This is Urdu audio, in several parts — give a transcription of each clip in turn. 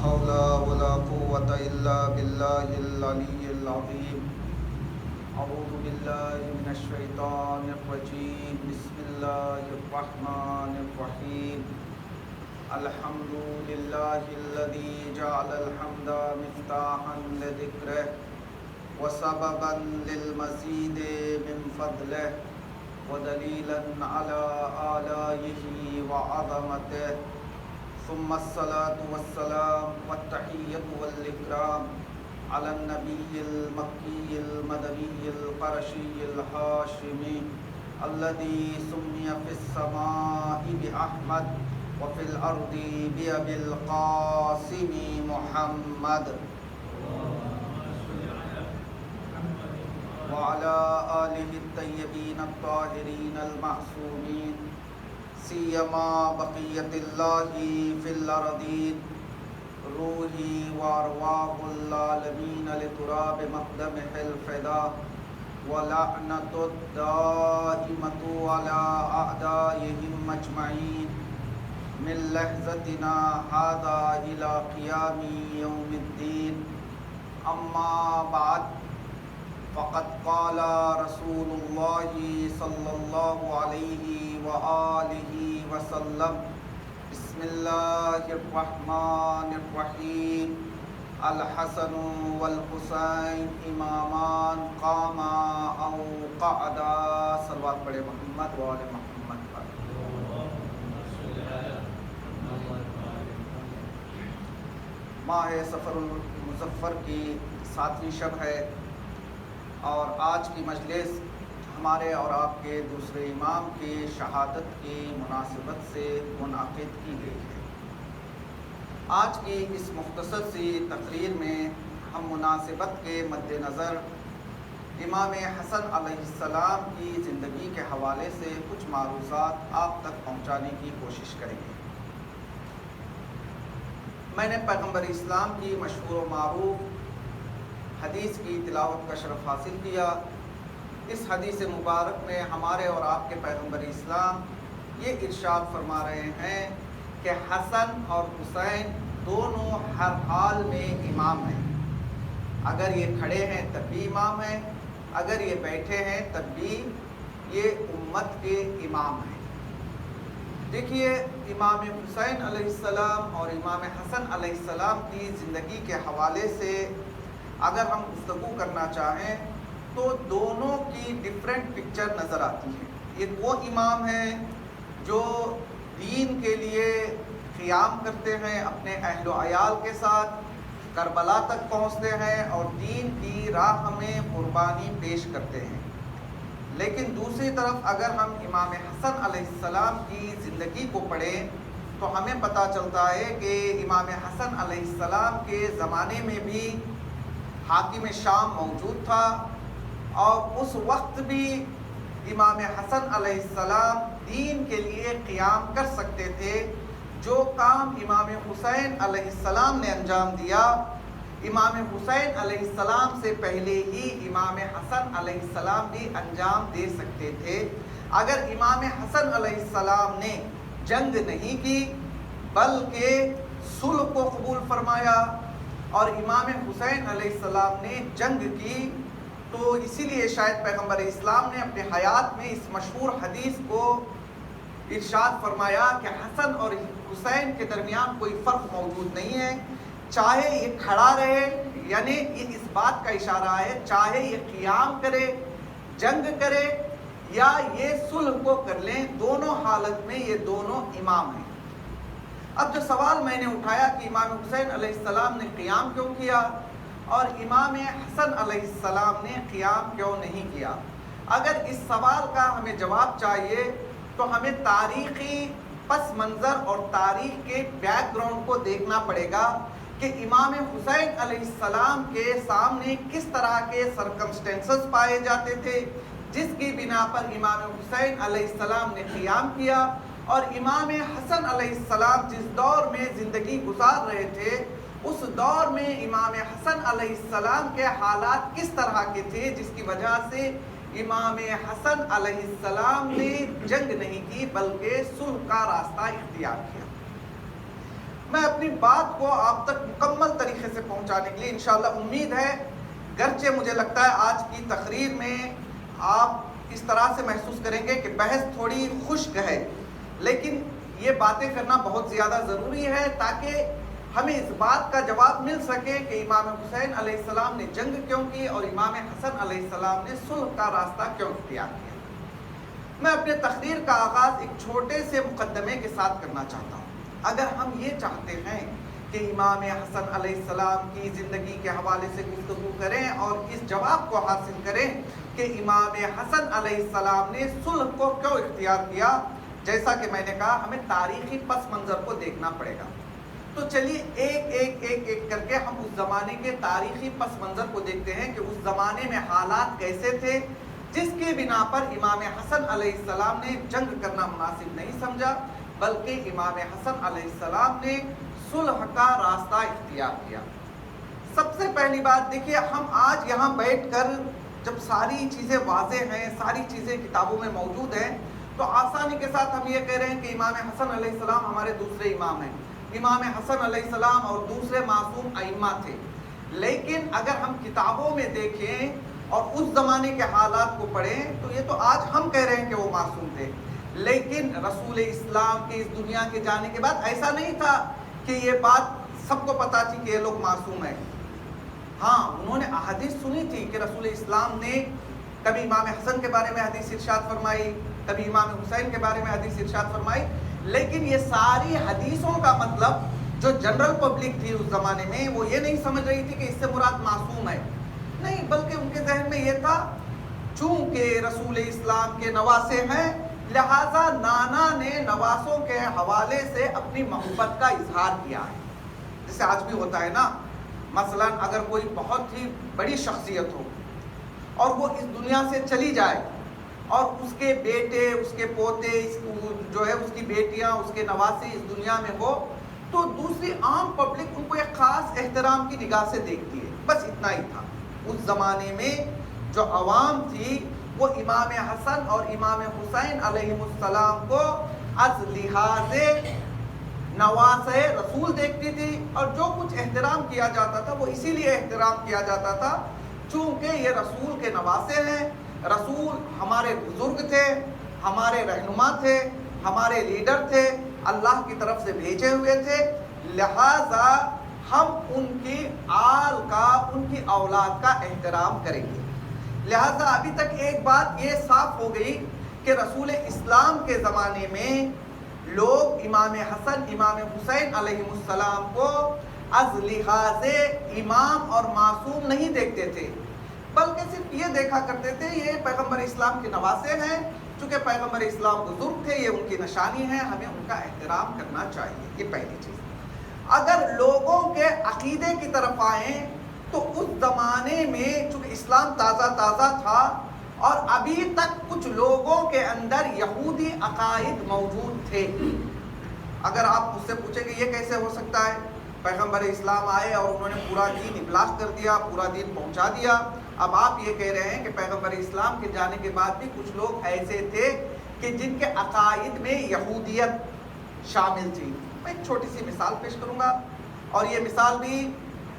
حول ولا قوة إلا بالله العلي العظيم. أعوذ بالله من الشيطان الرجيم. بسم الله الرحمن الرحيم. الحمد لله الذي جعل الحمد مفتاحا لذكره وسببا للمزيد من فضله ودليلا على آلائه وعظمته. ثم الصلاة والسلام والتحية والإكرام على النبي المكي المدني القرشي الهاشمي الذي سمي في السماء بأحمد وفي الأرض بأبي القاسم محمد وعلى آله الطيبين الطاهرين المعصومين سيما بقية الله في الأرضين. روحي وأرواح العالمين لتراب مقدمه الفداء ولعنة الدائمة على أعدائهم أجمعين من لحظتنا هذا إلى قيام يوم الدين. أما بعد، فقد قال رسول الله صلى الله عليه وآله وسلم: بسم الله الرحمن الرحيم. الحسن والحسین امامان قاما او قعدا. صلوات پڑھے محمد وآل محمد پر. ماہ سفر المظفر کی 7ویں شب ہے اور آج کی مجلس ہمارے اور آپ کے دوسرے امام کی شہادت کی مناسبت سے منعقد کی گئی ہے. آج کی اس مختصر سی تقریر میں ہم مناسبت کے مد نظر امام حسن علیہ السلام کی زندگی کے حوالے سے کچھ معروضات آپ تک پہنچانے کی کوشش کریں گے. میں نے پیغمبر اسلام کی مشہور و معروف حدیث کی تلاوت کا شرف حاصل کیا. اس حدیث مبارک میں ہمارے اور آپ کے پیغمبر اسلام یہ ارشاد فرما رہے ہیں کہ حسن اور حسین دونوں ہر حال میں امام ہیں. اگر یہ کھڑے ہیں تب بھی امام ہیں، اگر یہ بیٹھے ہیں تب بھی یہ امت کے امام ہیں. دیکھیے، امام حسین علیہ السلام اور امام حسن علیہ السلام کی زندگی کے حوالے سے اگر ہم گفتگو کرنا چاہیں تو دونوں کی ڈیفرنٹ پکچر نظر آتی ہے. ایک وہ امام ہیں جو دین کے لیے قیام کرتے ہیں، اپنے اہل و عیال کے ساتھ کربلا تک پہنچتے ہیں اور دین کی راہ میں قربانی پیش کرتے ہیں. لیکن دوسری طرف اگر ہم امام حسن علیہ السلام کی زندگی کو پڑھیں تو ہمیں پتہ چلتا ہے کہ امام حسن علیہ السلام کے زمانے میں بھی حاکم شام موجود تھا اور اس وقت بھی امام حسن علیہ السلام دین کے لیے قیام کر سکتے تھے. جو کام امام حسین علیہ السلام نے انجام دیا، امام حسین علیہ السلام سے پہلے ہی امام حسن علیہ السلام بھی انجام دے سکتے تھے. اگر امام حسن علیہ السلام نے جنگ نہیں کی بلکہ صلح کو قبول فرمایا اور امام حسین علیہ السلام نے جنگ کی، تو اسی لیے شاید پیغمبر اسلام نے اپنے حیات میں اس مشہور حدیث کو ارشاد فرمایا کہ حسن اور حسین کے درمیان کوئی فرق موجود نہیں ہے. چاہے یہ کھڑا رہے، یعنی یہ اس بات کا اشارہ ہے، چاہے یہ قیام کرے، جنگ کرے یا یہ صلح کو کر لیں، دونوں حالت میں یہ دونوں امام ہیں. اب جو سوال میں نے اٹھایا کہ امام حسین علیہ السلام نے قیام کیوں کیا اور امام حسن علیہ السلام نے قیام کیوں نہیں کیا، اگر اس سوال کا ہمیں جواب چاہیے تو ہمیں تاریخی پس منظر اور تاریخ کے بیک گراؤنڈ کو دیکھنا پڑے گا کہ امام حسین علیہ السلام کے سامنے کس طرح کے سرکمسٹینسز پائے جاتے تھے جس کی بنا پر امام حسین علیہ السلام نے قیام کیا، اور امام حسن علیہ السلام جس دور میں زندگی گزار رہے تھے اس دور میں امام حسن علیہ السلام کے حالات کس طرح کے تھے جس کی وجہ سے امام حسن علیہ السلام نے جنگ نہیں کی بلکہ صلح کا راستہ اختیار کیا. میں اپنی بات کو آپ تک مکمل طریقے سے پہنچانے کے لیے انشاءاللہ امید ہے، گرچہ مجھے لگتا ہے آج کی تقریر میں آپ اس طرح سے محسوس کریں گے کہ بحث تھوڑی خشک ہے، لیکن یہ باتیں کرنا بہت زیادہ ضروری ہے تاکہ ہمیں اس بات کا جواب مل سکے کہ امام حسین علیہ السلام نے جنگ کیوں کی اور امام حسن علیہ السلام نے صلح کا راستہ کیوں اختیار کیا۔ میں اپنے تقریر کا آغاز ایک چھوٹے سے مقدمے کے ساتھ کرنا چاہتا ہوں۔ اگر ہم یہ چاہتے ہیں کہ امام حسن علیہ السلام کی زندگی کے حوالے سے گفتگو کریں اور اس جواب کو حاصل کریں کہ امام حسن علیہ السلام نے صلح کو کیوں اختیار کیا، جیسا کہ میں نے کہا ہمیں تاریخی پس منظر کو دیکھنا پڑے گا۔ تو چلیے ایک کر کے ہم اس زمانے کے تاریخی پس منظر کو دیکھتے ہیں کہ اس زمانے میں حالات کیسے تھے جس کے بنا پر امام حسن علیہ السلام نے جنگ کرنا مناسب نہیں سمجھا، بلکہ امام حسن علیہ السلام نے صلح کا راستہ اختیار کیا۔ سب سے پہلی بات دیکھیے، ہم آج یہاں بیٹھ کر جب ساری چیزیں واضح ہیں، ساری چیزیں کتابوں میں موجود ہیں، تو آسانی کے ساتھ ہم یہ کہہ رہے ہیں کہ امام حسن علیہ السلام ہمارے دوسرے امام ہیں، امام حسن علیہ السلام اور دوسرے معصوم ائمہ تھے۔ لیکن اگر ہم کتابوں میں دیکھیں اور اس زمانے کے حالات کو پڑھیں تو یہ تو آج ہم کہہ رہے ہیں کہ وہ معصوم تھے، لیکن رسول اسلام کے اس دنیا کے جانے کے بعد ایسا نہیں تھا کہ یہ بات سب کو پتا تھی کہ یہ لوگ معصوم ہیں۔ ہاں، انہوں نے احادیث سنی تھی کہ رسول اسلام نے کبھی امام حسن کے بارے میں حدیث ارشاد فرمائی، کبھی امام حسین کے بارے میں حدیث ارشاد فرمائی، لیکن یہ ساری حدیثوں کا مطلب جو جنرل پبلک تھی اس زمانے میں وہ یہ نہیں سمجھ رہی تھی کہ اس سے مراد معصوم ہے، نہیں، بلکہ ان کے ذہن میں یہ تھا چونکہ رسول اسلام کے نواسے ہیں لہذا نانا نے نواسوں کے حوالے سے اپنی محبت کا اظہار کیا ہے، جیسے آج بھی ہوتا ہے نا۔ مثلا اگر کوئی بہت ہی بڑی شخصیت ہو اور وہ اس دنیا سے چلی جائے اور اس کے بیٹے، اس کے پوتے، جو ہے اس کی بیٹیاں، اس کے نواسے اس دنیا میں ہو تو دوسری عام پبلک ان کو ایک خاص احترام کی نگاہ سے دیکھتی ہے، بس اتنا ہی تھا۔ اس زمانے میں جو عوام تھی وہ امام حسن اور امام حسین علیہ السلام کو از لحاظ نواسے رسول دیکھتی تھی، اور جو کچھ احترام کیا جاتا تھا وہ اسی لیے احترام کیا جاتا تھا چونکہ یہ رسول کے نواسے ہیں، رسول ہمارے بزرگ تھے، ہمارے رہنما تھے، ہمارے لیڈر تھے، اللہ کی طرف سے بھیجے ہوئے تھے، لہذا ہم ان کی آل کا، ان کی اولاد کا احترام کریں گے۔ لہذا ابھی تک ایک بات یہ صاف ہو گئی کہ رسول اسلام کے زمانے میں لوگ امام حسن، امام حسین علیہ السلام کو از لحاظ امام اور معصوم نہیں دیکھتے تھے، بلکہ صرف یہ دیکھا کرتے تھے یہ پیغمبر اسلام کے نواسے ہیں، چونکہ پیغمبر اسلام بزرگ تھے، یہ ان کی نشانی ہے، ہمیں ان کا احترام کرنا چاہیے۔ یہ پہلی چیز۔ اگر لوگوں کے عقیدے کی طرف آئیں تو اس زمانے میں چونکہ اسلام تازہ تھا اور ابھی تک کچھ لوگوں کے اندر یہودی عقائد موجود تھے۔ اگر آپ مجھ سے پوچھیں کہ یہ کیسے ہو سکتا ہے، پیغمبر اسلام آئے اور انہوں نے پورا دین ابلاغ کر دیا، پورا دین پہنچا دیا، اب آپ یہ کہہ رہے ہیں کہ پیغمبر اسلام کے جانے کے بعد بھی کچھ لوگ ایسے تھے کہ جن کے عقائد میں یہودیت شامل تھی۔ میں ایک چھوٹی سی مثال پیش کروں گا، اور یہ مثال بھی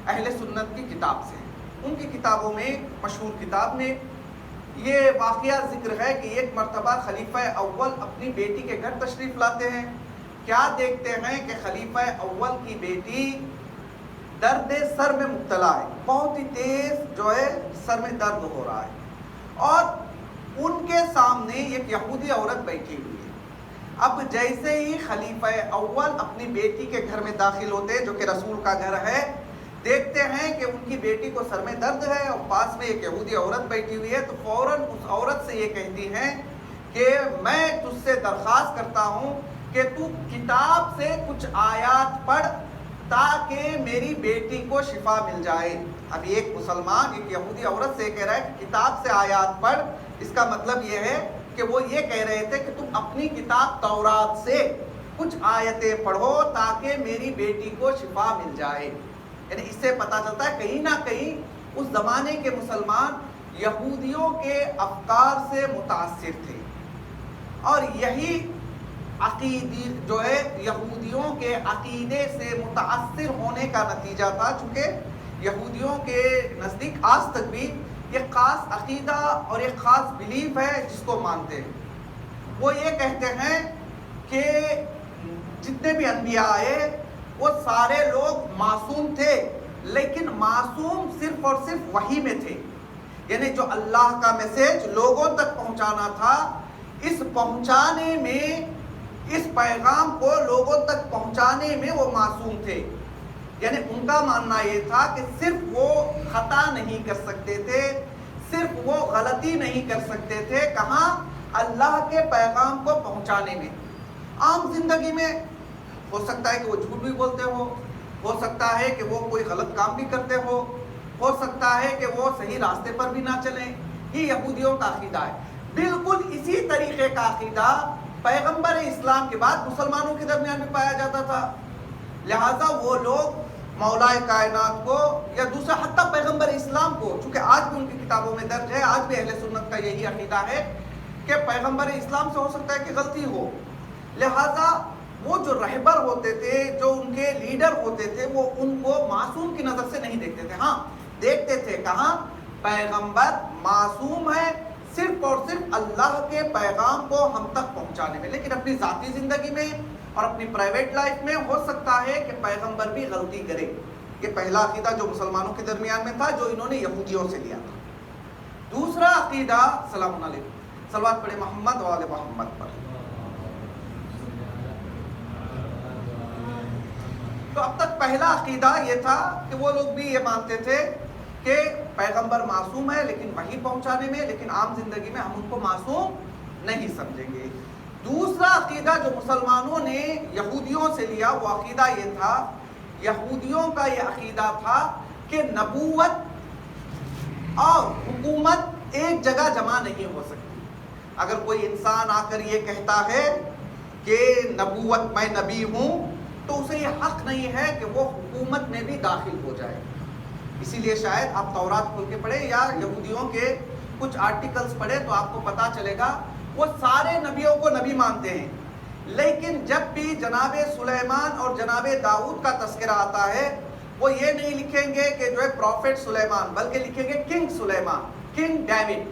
اہل سنت کی کتاب سے، ان کی کتابوں میں، مشہور کتاب میں یہ واقعہ ذکر ہے کہ ایک مرتبہ خلیفہ اول اپنی بیٹی کے گھر تشریف لاتے ہیں، کیا دیکھتے ہیں کہ خلیفہ اول کی بیٹی درد سر میں مبتلا ہے، بہت ہی تیز جو ہے سر میں درد ہو رہا ہے، اور ان کے سامنے ایک یہودی عورت بیٹھی ہوئی ہے۔ اب جیسے ہی خلیفہ اول اپنی بیٹی کے گھر میں داخل ہوتے جو کہ رسول کا گھر ہے، دیکھتے ہیں کہ ان کی بیٹی کو سر میں درد ہے اور پاس میں ایک یہودی عورت بیٹھی ہوئی ہے، تو فوراً اس عورت سے یہ کہتی ہیں کہ میں تجھ سے درخواست کرتا ہوں کہ تو کتاب سے کچھ آیات پڑھ تاکہ میری بیٹی کو شفا مل جائے۔ اب ایک مسلمان ایک یہودی عورت سے کہہ رہا ہے کہ کتاب سے آیات پڑھ، اس کا مطلب یہ ہے کہ وہ یہ کہہ رہے تھے کہ تم اپنی کتاب تورات سے کچھ آیتیں پڑھو تاکہ میری بیٹی کو شفا مل جائے۔ یعنی اس سے پتہ چلتا ہے کہیں نہ کہیں اس زمانے کے مسلمان یہودیوں کے افکار سے متاثر تھے، اور یہی عقیدی جو ہے یہودیوں کے عقیدے سے متاثر ہونے کا نتیجہ تھا، چونکہ یہودیوں کے نزدیک آج تک بھی ایک خاص عقیدہ اور ایک خاص بلیف ہے جس کو مانتے ہیں۔ وہ یہ کہتے ہیں کہ جتنے بھی انبیاء آئے وہ سارے لوگ معصوم تھے، لیکن معصوم صرف اور صرف وحی میں تھے، یعنی جو اللہ کا میسج لوگوں تک پہنچانا تھا، اس پہنچانے میں، اس پیغام کو لوگوں تک پہنچانے میں وہ معصوم تھے۔ یعنی ان کا ماننا یہ تھا کہ صرف وہ خطا نہیں کر سکتے تھے، صرف وہ غلطی نہیں کر سکتے تھے، کہاں؟ اللہ کے پیغام کو پہنچانے میں۔ عام زندگی میں ہو سکتا ہے کہ وہ جھوٹ بھی بولتے ہو سکتا ہے کہ وہ کوئی غلط کام بھی کرتے ہو سکتا ہے کہ وہ صحیح راستے پر بھی نہ چلیں۔ یہ یہودیوں کا عقیدہ ہے۔ بالکل اسی طریقے کا عقیدہ پیغمبر اسلام کے بعد مسلمانوں کے درمیان بھی پایا جاتا تھا۔ لہٰذا وہ لوگ مولائے کائنات کو یا دوسرا حتیٰ پیغمبر اسلام کو، چونکہ آج بھی ان کی کتابوں میں درج ہے، آج بھی اہل سنت کا یہی عقیدہ ہے کہ پیغمبر اسلام سے ہو سکتا ہے کہ غلطی ہو، لہٰذا وہ جو رہبر ہوتے تھے، جو ان کے لیڈر ہوتے تھے، وہ ان کو معصوم کی نظر سے نہیں دیکھتے تھے۔ ہاں دیکھتے تھے کہاں؟ پیغمبر معصوم ہے صرف اور صرف اللہ کے پیغام کو ہم تک پہنچانے میں، لیکن اپنی ذاتی زندگی میں اور اپنی پرائیویٹ لائف میں ہو سکتا ہے کہ پیغمبر بھی غلطی کرے۔ یہ پہلا عقیدہ جو مسلمانوں کے درمیان میں تھا، جو انہوں نے یہودیوں سے لیا تھا۔ دوسرا عقیدہ، سلام علیکم، صلوات پڑھے محمد و آل محمد پر۔ تو اب تک پہلا عقیدہ یہ تھا کہ وہ لوگ بھی یہ مانتے تھے کہ پیغمبر معصوم ہے لیکن وحی پہنچانے میں، لیکن عام زندگی میں ہم ان کو معصوم نہیں سمجھیں گے۔ دوسرا عقیدہ جو مسلمانوں نے یہودیوں سے لیا، وہ عقیدہ یہ تھا، یہودیوں کا یہ عقیدہ تھا کہ نبوت اور حکومت ایک جگہ جمع نہیں ہو سکتی۔ اگر کوئی انسان آ کر یہ کہتا ہے کہ نبوت، میں نبی ہوں، تو اسے یہ حق نہیں ہے کہ وہ حکومت میں بھی داخل ہو جائے۔ اسی لیے شاید آپ تورات کھول کے پڑھیں یا یہودیوں کے کچھ آرٹیکلز پڑھیں تو آپ کو پتا چلے گا وہ سارے نبیوں کو نبی مانتے ہیں، لیکن جب بھی جناب سلیمان اور جناب داؤد کا تذکرہ آتا ہے، وہ یہ نہیں لکھیں گے کہ جو ہے پروفٹ سلیمان، بلکہ لکھیں گے کنگ سلیمان، کنگ ڈیوڈ۔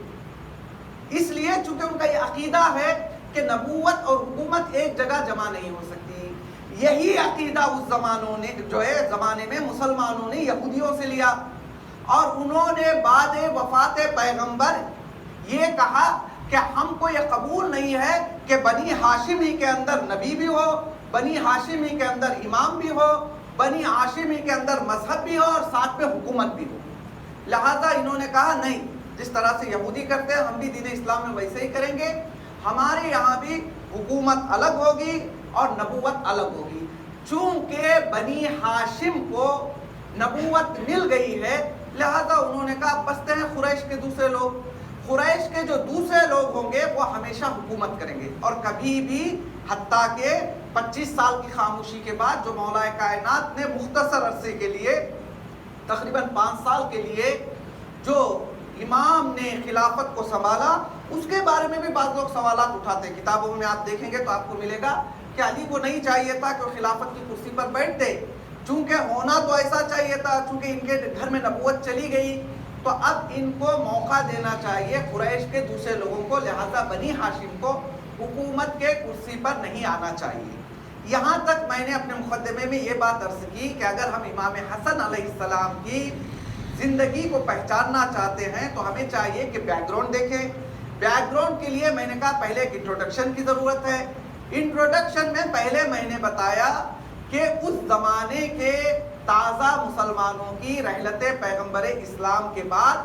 اس لیے چونکہ ان کا یہ عقیدہ ہے کہ نبوت اور حکومت ایک جگہ جمع نہیں ہو سکتی۔ یہی عقیدہ اس زمانے میں مسلمانوں نے یہودیوں سے لیا، اور انہوں نے بعد وفات پیغمبر یہ کہا کہ ہم کو یہ قبول نہیں ہے کہ بنی ہاشم ہی کے اندر نبی بھی ہو، بنی ہاشم ہی کے اندر امام بھی ہو، بنی ہاشم ہی کے اندر مذہب بھی ہو اور ساتھ میں حکومت بھی ہو۔ لہذا انہوں نے کہا نہیں، جس طرح سے یہودی کرتے ہیں ہم بھی دین اسلام میں ویسے ہی کریں گے، ہمارے یہاں بھی حکومت الگ ہوگی اور نبوت الگ ہوگی۔ چونکہ بنی ہاشم کو نبوت مل گئی ہے، لہذا انہوں نے کہا بستے ہیں قریش کے دوسرے لوگ، قریش کے جو دوسرے لوگ ہوں گے وہ ہمیشہ حکومت کریں گے، اور کبھی بھی، حتیٰ کہ 25 سال کی خاموشی کے بعد جو مولا کائنات نے مختصر عرصے کے لیے، تقریباً 5 سال کے لیے جو امام نے خلافت کو سنبھالا، اس کے بارے میں بھی بعض لوگ سوالات اٹھاتے ہیں۔ کتابوں میں آپ دیکھیں گے تو آپ کو ملے گا کہ علی کو نہیں چاہیے تھا کہ وہ خلافت کی کرسی پر بیٹھتے، چونکہ ہونا تو ایسا چاہیے تھا، چونکہ ان کے گھر میں نبوت چلی گئی تو اب ان کو موقع دینا چاہیے قریش کے دوسرے لوگوں کو، لہذا بنی ہاشم کو حکومت کے کرسی پر نہیں آنا چاہیے۔ یہاں تک میں نے اپنے مقدمے میں یہ بات عرض کی کہ اگر ہم امام حسن علیہ السلام کی زندگی کو پہچاننا چاہتے ہیں تو ہمیں چاہیے کہ بیک گراؤنڈ دیکھیں۔ بیک گراؤنڈ کے لیے میں نے کہا پہلے ایک انٹروڈکشن کی ضرورت ہے۔ انٹروڈکشن میں پہلے میں نے بتایا کہ اس زمانے کے تازہ مسلمانوں کی رحلت پیغمبر اسلام کے بعد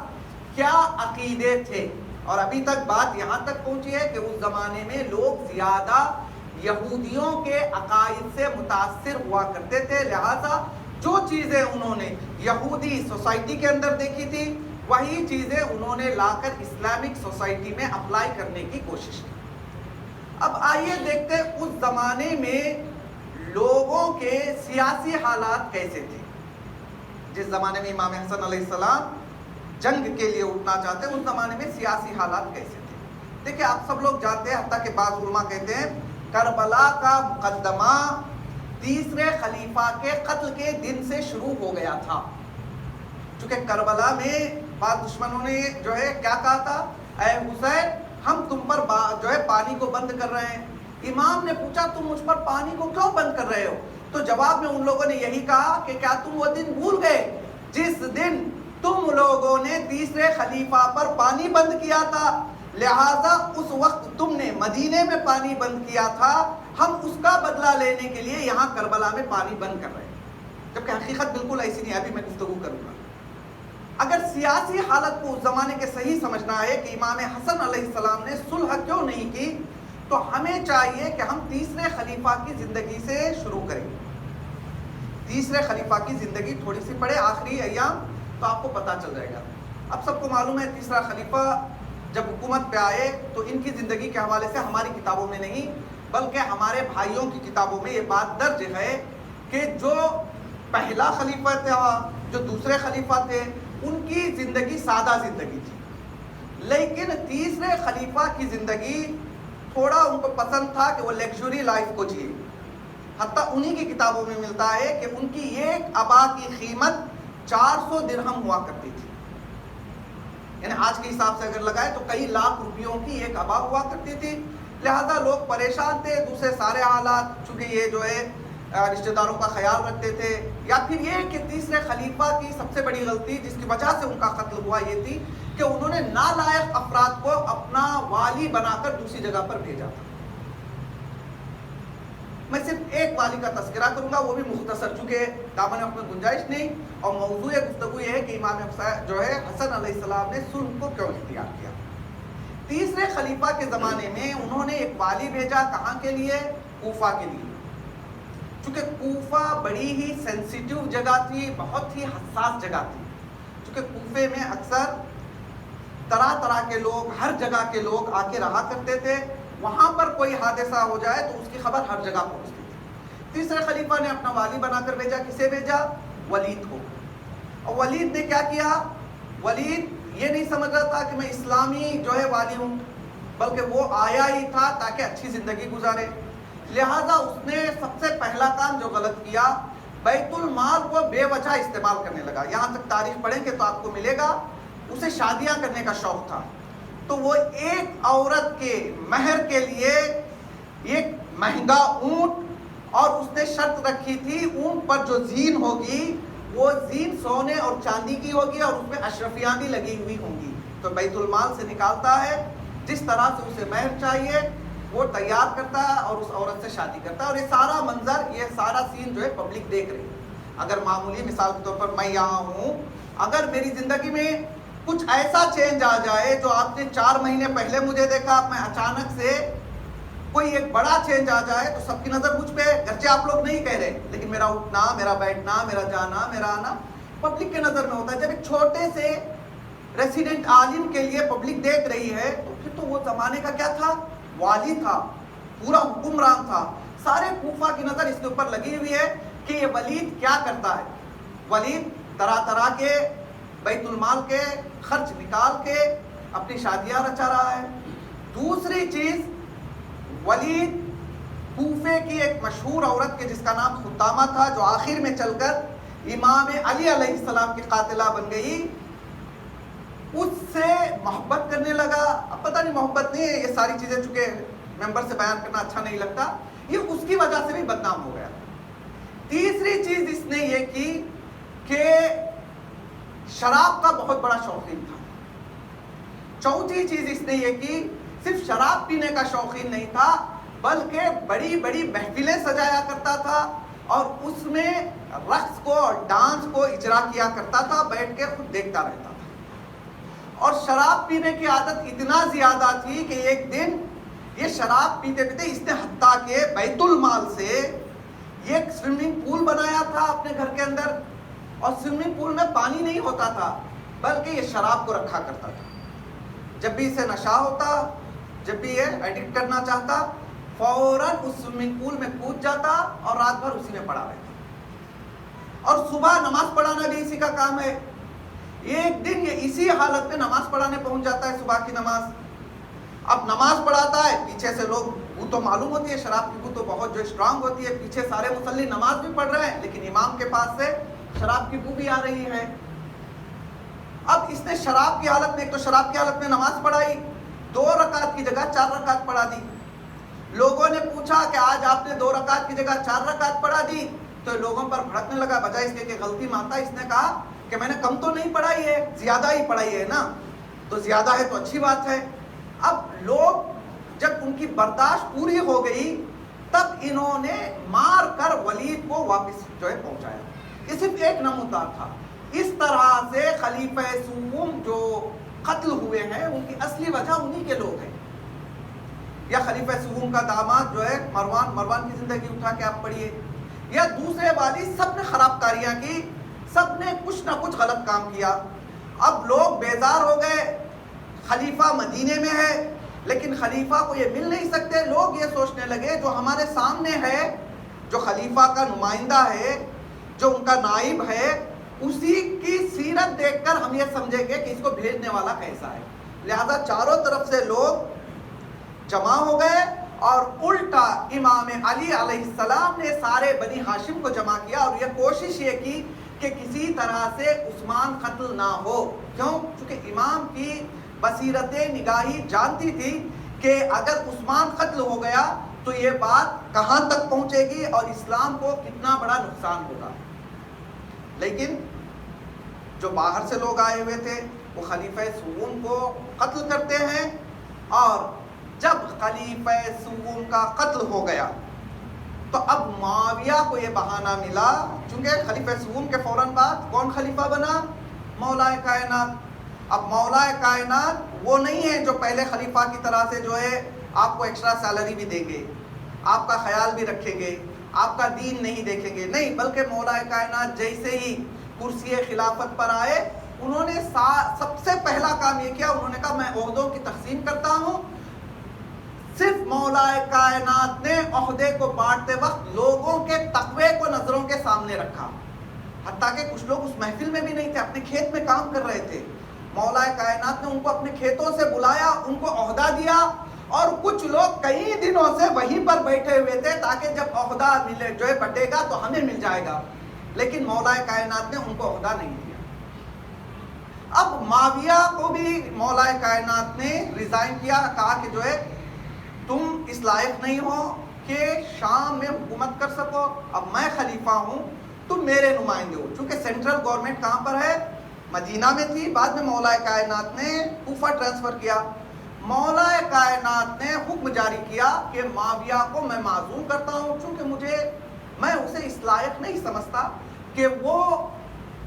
کیا عقیدے تھے، اور ابھی تک بات یہاں تک پہنچی ہے کہ اس زمانے میں لوگ زیادہ یہودیوں کے عقائد سے متاثر ہوا کرتے تھے، لہذا جو چیزیں انہوں نے یہودی سوسائٹی کے اندر دیکھی تھی وہی چیزیں انہوں نے لا کر اسلامک سوسائٹی میں اپلائی کرنے کی کوشش کی۔ اب آئیے دیکھتے ہیں اس زمانے میں لوگوں کے سیاسی حالات کیسے تھے۔ جس زمانے میں امام حسن علیہ السلام جنگ کے لیے اٹھنا چاہتے ہیں، اس زمانے میں سیاسی حالات کیسے تھے۔ دیکھیں آپ سب لوگ جانتے ہیں، حتیٰ کہ بعض علماء کہتے ہیں کربلا کا مقدمہ تیسرے خلیفہ کے قتل کے دن سے شروع ہو گیا تھا. چونکہ کربلا میں بعض دشمنوں نے جو ہے کیا کہا تھا, اے حسین ہم تم پر جو ہے پانی کو بند کر رہے ہیں. امام نے پوچھا تم مجھ پر پانی کو کیوں بند کر رہے ہو؟ تو جواب میں ان لوگوں نے یہی کہا کہ کیا تم وہ دن بھول گئے جس دن تم لوگوں نے تیسرے خلیفہ پر پانی بند کیا تھا, لہذا اس وقت تم نے مدینے میں پانی بند کیا تھا, ہم اس کا بدلہ لینے کے لیے یہاں کربلا میں پانی بند کر رہے ہیں. جبکہ حقیقت بالکل ایسی نہیں ہے, ابھی میں گفتگو کروں گا. اگر سیاسی حالت کو اس زمانے کے صحیح سمجھنا ہے کہ امام حسن علیہ السلام نے صلح کیوں نہیں کی, تو ہمیں چاہیے کہ ہم تیسرے خلیفہ کی زندگی سے شروع کریں. تیسرے خلیفہ کی زندگی تھوڑی سی پڑھے, آخری ایام, تو آپ کو پتہ چل جائے گا. اب سب کو معلوم ہے تیسرا خلیفہ جب حکومت پہ آئے تو ان کی زندگی کے حوالے سے ہماری کتابوں میں نہیں بلکہ ہمارے بھائیوں کی کتابوں میں یہ بات درج ہے کہ جو پہلا خلیفہ تھا, جو دوسرے خلیفہ تھے, ان کی زندگی سادہ زندگی تھی, لیکن تیسرے خلیفہ کی زندگی تھوڑا ان کو پسند تھا کہ وہ لیکچری لائف کو جیے. حتیٰ انہی کی کتابوں میں ملتا ہے کہ ان کی ایک ابا کی قیمت 400 درہم ہوا کرتی تھی. یعنی آج کے حساب سے اگر لگائے تو کئی لاکھ روپیوں کی ایک ابا ہوا کرتی تھی. لہذا لوگ پریشان تھے, دوسرے سارے حالات, چونکہ یہ جو ہے رشتہ داروں کا خیال رکھتے تھے, یا پھر یہ کہ تیسرے خلیفہ کی سب سے بڑی غلطی جس کی وجہ سے ان کا قتل ہوا یہ تھی کہ انہوں نے نالائق افراد کو اپنا والی بنا کر دوسری جگہ پر بھیجا تھا. میں صرف ایک والی کا تذکرہ کروں گا, وہ بھی مختصر, چونکہ دامن وقت میں گنجائش نہیں, اور موضوع گفتگو یہ ہے کہ امام جو ہے حسن علیہ السلام نے صلح کو کیوں اختیار کیا. تیسرے خلیفہ کے زمانے میں انہوں نے ایک والی بھیجا, کہاں کے لیے؟ کوفہ کے لیے. چونکہ کوفہ بڑی ہی سینسیٹیو جگہ تھی, بہت ہی حساس جگہ تھی, چونکہ کوفے میں اکثر طرح طرح کے لوگ, ہر جگہ کے لوگ آ کے رہا کرتے تھے. وہاں پر کوئی حادثہ ہو جائے تو اس کی خبر ہر جگہ پہنچتی تھی. تیسرے خلیفہ نے اپنا والی بنا کر بھیجا. کسے بھیجا؟ ولید کو. اور ولید نے کیا کیا؟ ولید یہ نہیں سمجھ رہا تھا کہ میں اسلامی جو ہے والی ہوں, بلکہ وہ آیا ہی تھا تاکہ اچھی زندگی گزارے. لہٰذا اس نے سب سے پہلا کام جو غلط کیا, بیت المال کو بے وجہ استعمال کرنے لگا. یہاں تک تاریخ پڑھیں گے تو آپ کو ملے گا اسے شادیاں کرنے کا شوق تھا, تو وہ ایک عورت کے مہر کے لیے ایک مہنگا اونٹ, اور اس نے شرط رکھی تھی اونٹ پر جو زین ہوگی وہ زین سونے اور چاندی کی ہوگی اور اس میں اشرفیاں بھی لگی ہوئی ہوں گی. تو بیت المال سے نکالتا ہے, جس طرح سے اسے مہر چاہیے وہ تیار کرتا ہے اور اس عورت سے شادی کرتا ہے. اور یہ سارا منظر, یہ سارا سین جو ہے پبلک دیکھ رہی ہے. اگر معمولی مثال کے طور پر میں یہاں ہوں, اگر میری زندگی میں کچھ ایسا چینج آ جائے جو آپ نے 4 مہینے پہلے مجھے دیکھا, میں اچانک سے کوئی ایک بڑا چینج آ جائے تو سب کی نظر مجھ پہ, گرچہ آپ لوگ نہیں کہہ رہے, لیکن میرا اٹھنا, میرا بیٹھنا, میرا جانا, میرا آنا پبلک کے نظر میں ہوتا ہے. جب ایک چھوٹے سے ریسیڈنٹ عالم کے لیے پبلک دیکھ رہی ہے تو پھر تو وہ زمانے کا کیا تھا؟ والی تھا, پورا حکمران تھا. سارے کوفہ کی نظر اس کے اوپر لگی ہوئی ہے کہ یہ ولید کیا کرتا ہے. ولید طرح طرح کے بیت المال کے خرچ نکال کے اپنی شادیاں رچا رہا ہے. دوسری چیز, ولید کوفے کی ایک مشہور عورت کے جس کا نام خطامہ تھا, جو آخر میں چل کر امام علی علیہ السلام کی قاتلہ بن گئی, اس سے محبت کرنے لگا. اب پتہ نہیں محبت نہیں ہے, یہ ساری چیزیں چونکہ ممبر سے بیان کرنا اچھا نہیں لگتا, یہ اس کی وجہ سے بھی بدنام ہو گیا. تیسری چیز اس نے یہ کی کہ شراب کا بہت بڑا شوقین تھا. چوتھی چیز اس نے یہ کی, صرف شراب پینے کا شوقین نہیں تھا بلکہ بڑی بڑی محفلیں سجایا کرتا تھا اور اس میں رقص کو اور ڈانس کو اجرا کیا کرتا تھا, بیٹھ کے خود دیکھتا رہتا تھا. اور شراب پینے کی عادت اتنا زیادہ تھی کہ ایک دن یہ شراب پیتے پیتے اس نے حتیٰ کہ بیت المال سے ایک سوئمنگ پول بنایا تھا اپنے گھر کے اندر, اور سوئمنگ پول میں پانی نہیں ہوتا تھا بلکہ یہ شراب کو رکھا کرتا تھا. جب بھی اسے نشہ ہوتا, جب بھی یہ ایڈکٹ کرنا چاہتا, فوراً اس سوئمنگ پول میں کود جاتا اور رات بھر اسی میں پڑا رہتا. اور صبح نماز پڑھانا بھی اسی کا کام ہے. ایک دن یہ اسی حالت میں نماز پڑھانے پہنچ جاتا ہے, صبح کی نماز. اب نماز پڑھاتا ہے, پیچھے سے لوگ بو تو معلوم ہوتی ہے، شراب کی بو تو بہت جو اسٹرانگ ہوتی ہے، پیچھے سارے مصلی نماز بھی پڑھ رہے ہیں لیکن امام کے پاس سے شراب کی بو بھی آ رہی ہے۔ اب اس نے شراب کی حالت میں، ایک تو شراب کی حالت میں نماز پڑھائی، 2 رکعت کی جگہ 4 رکعت پڑھا دی۔ لوگوں نے پوچھا کہ آج آپ نے 2 رکعت کی جگہ 4 رکعت پڑھا دی، تو لوگوں پر بھڑکنے لگا، بجائے اس کے کہ غلطی مانتا اس نے کہا کہ میں نے کم تو نہیں پڑھائی ہے، زیادہ ہی پڑھائی ہے نا، تو زیادہ ہے تو اچھی بات ہے۔ اب لوگ جب ان کی برداشت پوری ہو گئی تب انہوں نے مار کر ولید کو واپس جو ہے پہنچایا۔ یہ صرف ایک نمودار تھا۔ اس طرح سے خلیفہ سوم جو قتل ہوئے ہیں ان کی اصلی وجہ انہی کے لوگ ہیں۔ یا خلیفہ سوم کا داماد جو ہے مروان کی زندگی اٹھا کے آپ پڑھیے، یا دوسرے والی، سب نے خراب کاریاں کی، سب نے کچھ نہ کچھ غلط کام کیا۔ اب لوگ بیزار ہو گئے، خلیفہ مدینے میں ہے لیکن خلیفہ کو یہ مل نہیں سکتے۔ لوگ یہ سوچنے لگے جو ہمارے سامنے ہے، جو خلیفہ کا نمائندہ ہے، جو ان کا نائب ہے، اسی کی سیرت دیکھ کر ہم یہ سمجھیں گے کہ اس کو بھیجنے والا کیسا ہے۔ لہذا چاروں طرف سے لوگ جمع ہو گئے اور الٹا امام علی علیہ السلام نے سارے بنی ہاشم کو جمع کیا اور یہ کوشش یہ کی کہ کسی طرح سے عثمان قتل نہ ہو۔ کیوں؟ چونکہ امام کی بصیرت نگاہی جانتی تھی کہ اگر عثمان قتل ہو گیا تو یہ بات کہاں تک پہنچے گی اور اسلام کو کتنا بڑا نقصان ہوگا۔ لیکن جو باہر سے لوگ آئے ہوئے تھے وہ خلیفہ سوم کو قتل کرتے ہیں، اور جب خلیفہ سوم کا قتل ہو گیا تو اب معاویہ کو یہ بہانہ ملا، چونکہ خلیفہ سوم کے فوراً بعد کون خلیفہ بنا؟ مولا کائنات۔ اب مولا کائنات وہ نہیں ہے جو پہلے خلیفہ کی طرح سے جو ہے آپ کو ایکسٹرا سیلری بھی دیں گے، آپ کا خیال بھی رکھیں گے، آپ کا دین نہیں دیکھیں گے، نہیں، بلکہ مولا کائنات جیسے ہی کرسی خلافت پر آئے انہوں نے سب سے پہلا کام یہ کیا، انہوں نے کہا میں عہدوں کی تقسیم کرتا ہوں۔ صرف مولا کائنات نے عہدے کو بانٹتے وقت لوگوں کے تقوی کو نظروں کے سامنے رکھا، حتیٰ کہ کچھ لوگ اس محفل میں بھی نہیں تھے، اپنے کھیت میں کام کر رہے تھے۔ مولا کائنات نے ان کو اپنے کھیتوں سے بلایا، ان کو عہدہ دیا، اور کچھ لوگ کئی دنوں سے وہیں پر بیٹھے ہوئے تھے تاکہ جب عہدہ ملے جو ہے بٹے گا تو ہمیں مل جائے گا، لیکن مولا کائنات نے ان کو عہدہ نہیں دیا۔ اب معاویہ کو بھی مولا کائنات نے ریزائن کیا، کہا کہ جو ہے تم اس لائق نہیں ہو کہ شام میں حکومت کر سکو، اب میں خلیفہ ہوں، تم میرے نمائندے ہو۔ چونکہ سینٹرل گورنمنٹ کہاں پر ہے؟ مدینہ میں تھی، بعد میں مولا کائنات نے کوفہ ٹرانسفر کیا۔ مولا کائنات نے حکم جاری کیا کہ معاویہ کو میں معزول کرتا ہوں، چونکہ میں اسے اس لائق نہیں سمجھتا کہ وہ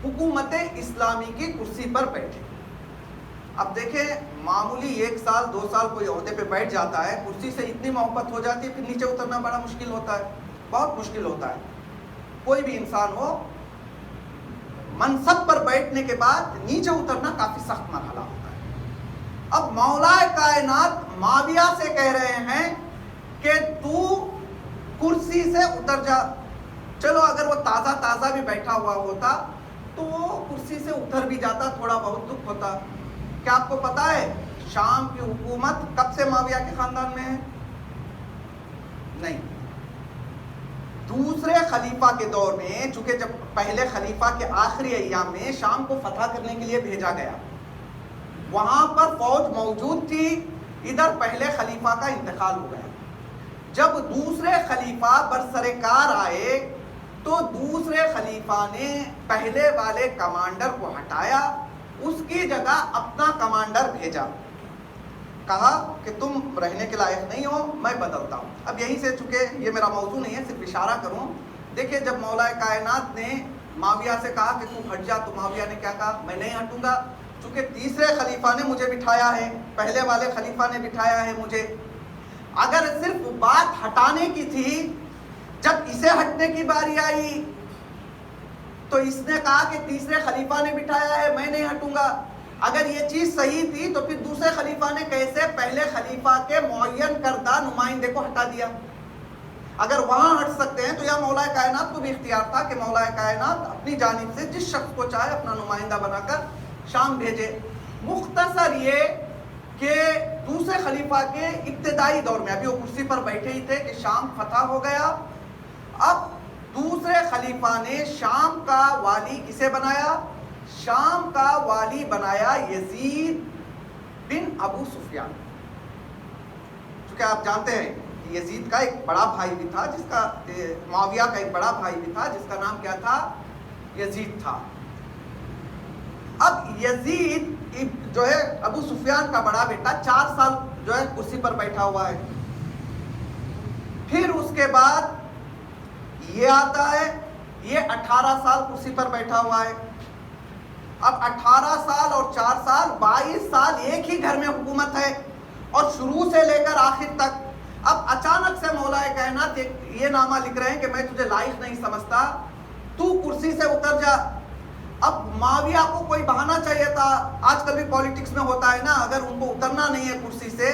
حکومت اسلامی کی کرسی پر بیٹھے۔ اب دیکھیں، معمولی 1 سال 2 سال کوئی عہدے پہ بیٹھ جاتا ہے، کرسی سے اتنی محبت ہو جاتی ہے پھر نیچے اترنا بڑا مشکل ہوتا ہے، بہت مشکل ہوتا ہے۔ کوئی بھی انسان ہو، منصب پر بیٹھنے کے بعد نیچے اترنا کافی سخت مرحلہ ہوتا ہے۔ اب مولا کائنات معاویہ سے کہہ رہے ہیں کہ تو کرسی سے اتر جا۔ چلو اگر وہ تازہ بھی بیٹھا ہوا ہوتا تو وہ کرسی سے اتر بھی جاتا، تھوڑا بہت دکھ ہوتا۔ کیا آپ کو پتا ہے شام کی حکومت کب سے معاویہ کے خاندان میں ہے؟ نہیں، دوسرے خلیفہ کے دور میں، چونکہ جب پہلے خلیفہ کے آخری ایام میں شام کو فتح کرنے کے لیے بھیجا گیا، وہاں پر فوج موجود تھی، ادھر پہلے خلیفہ کا انتقال ہو گیا۔ جب دوسرے خلیفہ برسرکار آئے تو دوسرے خلیفہ نے پہلے والے کمانڈر کو ہٹایا، اس کی جگہ اپنا کمانڈر بھیجا، کہا کہ تم رہنے کے لائق نہیں ہو، میں بدلتا ہوں۔ اب یہیں سے، چونکہ یہ میرا موضوع نہیں ہے، صرف اشارہ کروں، دیکھیں جب مولا کائنات نے معاویہ سے کہا کہ تم ہٹ جا، تو معاویہ نے کیا کہا؟ میں نہیں ہٹوں گا، چونکہ تیسرے خلیفہ نے مجھے بٹھایا ہے، پہلے والے خلیفہ نے بٹھایا ہے مجھے۔ اگر صرف بات ہٹانے کی تھی، جب اسے ہٹنے کی باری آئی تو اس نے کہا کہ تیسرے خلیفہ نے بٹھایا ہے، میں نہیں ہٹوں گا۔ اگر یہ چیز صحیح تھی تو پھر دوسرے خلیفہ نے کیسے پہلے خلیفہ کے معین کردہ نمائندے کو ہٹا دیا؟ اگر وہاں ہٹ سکتے ہیں تو یا مولا کائنات کو بھی اختیار تھا کہ مولا کائنات اپنی جانب سے جس شخص کو چاہے اپنا نمائندہ بنا کر شام بھیجے۔ مختصر یہ کہ دوسرے خلیفہ کے ابتدائی دور میں، ابھی وہ کرسی پر بیٹھے ہی تھے کہ شام فتح ہو گیا، اب دوسرے خلیفہ نے شام کا والی کسے بنایا؟ شام کا والی بنایا یزید بن ابو سفیان. چونکہ آپ جانتے ہیں کہ یزید کا ایک بڑا بھائی بھی تھا، جس کا معاویہ کا ایک بڑا بھائی بھی تھا جس کا نام کیا تھا؟ یزید تھا. اب یزید جو ہے ابو سفیان کا بڑا بیٹا 4 سال جو ہے کرسی پر بیٹھا ہوا ہے. پھر اس کے بعد یہ آتا ہے، یہ 18 سال کرسی پر بیٹھا ہوا ہے. اب 18 سال اور 4 سال 22 سال ایک ہی گھر میں حکومت ہے، اور شروع سے لے کر آخر تک. اب اچانک سے مولا کائنات یہ نامہ لکھ رہے ہیں کہ میں تجھے لائق نہیں سمجھتا، تو کرسی سے اتر جا. اب معاویہ کو کوئی بہانہ چاہیے تھا. آج کل بھی پالیٹکس میں ہوتا ہے نا، اگر ان کو اترنا نہیں ہے کرسی سے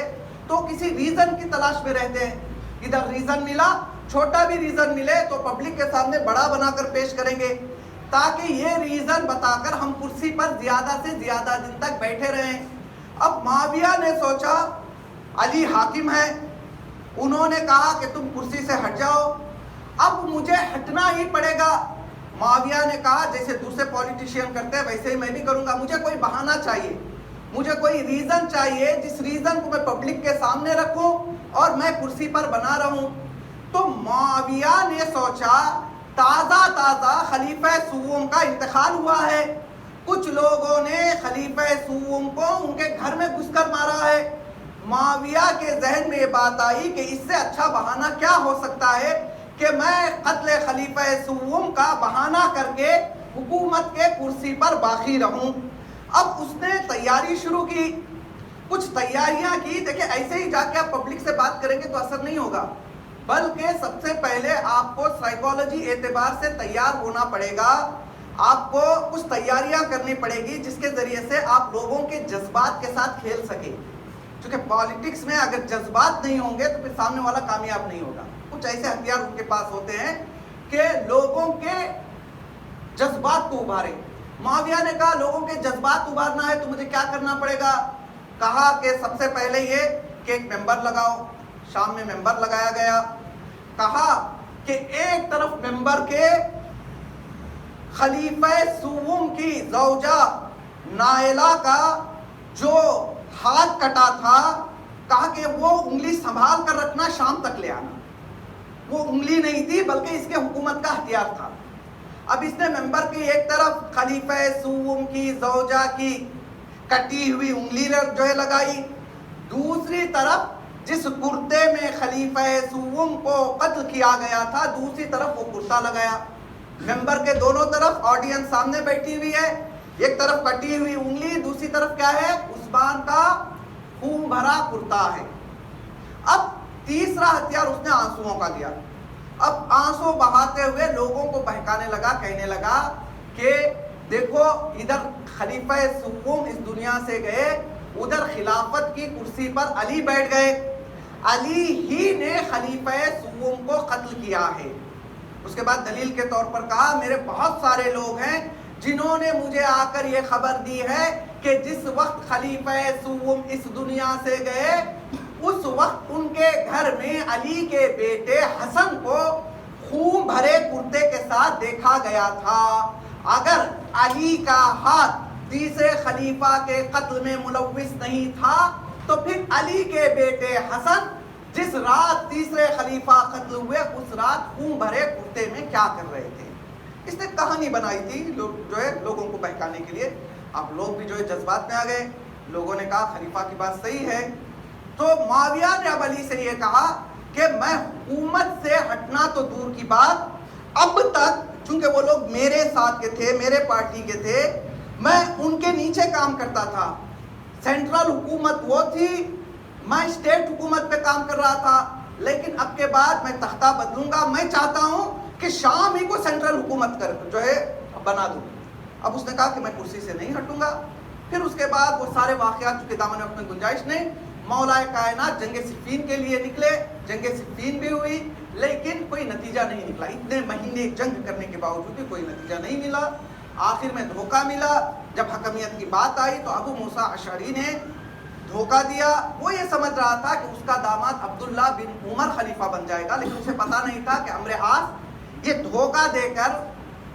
تو کسی ریزن کی تلاش میں رہتے ہیں. ادھر ریزن ملا، چھوٹا بھی ریزن ملے تو پبلک کے سامنے بڑا بنا کر پیش کریں گے، تاکہ یہ ریزن بتا کر ہم کرسی پر زیادہ سے زیادہ دن تک بیٹھے رہیں. اب معاویہ نے سوچا علی حاکم ہے، انہوں نے کہا کہ تم کرسی سے ہٹ جاؤ، اب مجھے ہٹنا ہی پڑے گا. معاویہ نے کہا جیسے دوسرے پولیٹیشین کرتے ہیں ویسے ہی میں بھی کروں گا، مجھے کوئی بہانہ چاہیے، مجھے کوئی ریزن چاہیے جس ریزن کو میں پبلک کے سامنے رکھوں اور میں کرسی پر بنا رہوں. تو معاویہ نے سوچا تازہ خلیفہ سوم کا انتقال ہوا ہے، کچھ لوگوں نے خلیفہ سوم کو ان کے گھر میں گھس کر مارا ہے. معاویہ کے ذہن میں یہ بات آئی کہ اس سے اچھا بہانہ کیا ہو سکتا ہے کہ میں قتل خلیفہ سوم کا بہانہ کر کے حکومت کے کرسی پر باقی رہوں. اب اس نے تیاری شروع کی، کچھ تیاریاں کی. دیکھیں ایسے ہی جا کے آپ پبلک سے بات کریں گے تو اثر نہیں ہوگا، بلکہ سب سے پہلے آپ کو سائیکالوجی اعتبار سے تیار ہونا پڑے گا. آپ کو کچھ تیاریاں کرنی پڑے گی جس کے ذریعے سے آپ لوگوں کے جذبات کے ساتھ کھیل سکیں. کیونکہ پالیٹکس میں اگر جذبات نہیں ہوں گے تو پھر سامنے والا کامیاب نہیں ہوگا. کچھ ایسے ہتھیار ان کے پاس ہوتے ہیں کہ لوگوں کے جذبات کو ابھارے. معاویہ نے کہا لوگوں کے جذبات ابھارنا ہے تو مجھے کیا کرنا پڑے گا؟ کہا کہ سب سے پہلے یہ کہ ایک ممبر لگاؤ. شام میں ممبر لگایا گیا. کہا کہ ایک طرف ممبر کے خلیفہ سوم کی زوجہ نائلہ کا جو ہاتھ کٹا تھا، کہا کہ وہ انگلی سنبھال کر رکھنا، شام تک لے آنا. وہ انگلی نہیں تھی بلکہ اس کے حکومت کا ہتھیار تھا. اب اس نے ممبر کی ایک طرف خلیفہ سوم کی زوجہ کی کٹی ہوئی انگلی جو ہے لگائی، دوسری طرف جس کرتے میں خلیفہ سوم کو قتل کیا گیا تھا دوسری طرف وہ کرتا لگایا. ممبر کے دونوں طرف آڈینس سامنے بیٹھی ہوئی ہے، ایک طرف کٹی ہوئی انگلی، دوسری طرف کیا ہے؟ عثمان کا خون بھرا کرتا ہے. اب تیسرا ہتھیار اس نے آنسوؤں کا دیا. اب آنسو بہاتے ہوئے لوگوں کو بہکانے لگا، کہنے لگا کہ دیکھو ادھر خلیفہ سوم اس دنیا سے گئے، ادھر خلافت کی کرسی پر علی بیٹھ گئے، علی ہی نے خلیفہ سوم کو قتل کیا ہے. اس کے بعد دلیل کے طور پر کہا میرے بہت سارے لوگ ہیں جنہوں نے مجھے آ کر یہ خبر دی ہے کہ جس وقت خلیفہ سوم اس دنیا سے گئے اس وقت ان کے گھر میں علی کے بیٹے حسن کو خون بھرے کرتے کے ساتھ دیکھا گیا تھا. اگر علی کا ہاتھ تیسرے خلیفہ کے قتل میں ملوث نہیں تھا تو پھر علی کے بیٹے حسن جس رات تیسرے خلیفہ قتل ہوئے اس رات خون بھرے کرتے میں کیا کر رہے تھے. اس نے کہانی بنائی تھی جو ہے لوگوں کو بہکانے کے لیے. اب لوگ بھی جو ہے جذبات میں آ گئے، لوگوں نے کہا خلیفہ کی بات صحیح ہے. تو معاویہ نے اب علی سے یہ کہا کہ میں حکومت سے ہٹنا تو دور کی بات، اب تک چونکہ وہ لوگ میرے ساتھ کے تھے، میرے پارٹی کے تھے، میں ان کے نیچے کام کرتا تھا. سینٹرل حکومت وہ تھی، میں اسٹیٹ حکومت پہ کام کر رہا تھا، لیکن اب کے بعد میں تختہ بدلوں گا. میں چاہتا ہوں کہ شام ہی کو سینٹرل حکومت جو ہے بنا دوں. اب اس نے کہا کہ میں کرسی سے نہیں ہٹوں گا. پھر اس کے بعد وہ سارے واقعات چونکہ دامن وقت میں گنجائش نہیں، مولا کائنات جنگ صفین کے لیے نکلے، جنگ صفین بھی ہوئی لیکن کوئی نتیجہ نہیں نکلا. اتنے مہینے جنگ کرنے کے باوجود بھی کوئی نتیجہ نہیں ملا. آخر میں دھوکہ ملا. جب حکمیت کی بات آئی تو ابو موسیٰ اشعری نے دھوکہ دیا. وہ یہ سمجھ رہا تھا کہ اس کا داماد عبداللہ بن عمر خلیفہ بن جائے گا، لیکن اسے پتا نہیں تھا کہ عمرو العاص یہ دھوکہ دے کر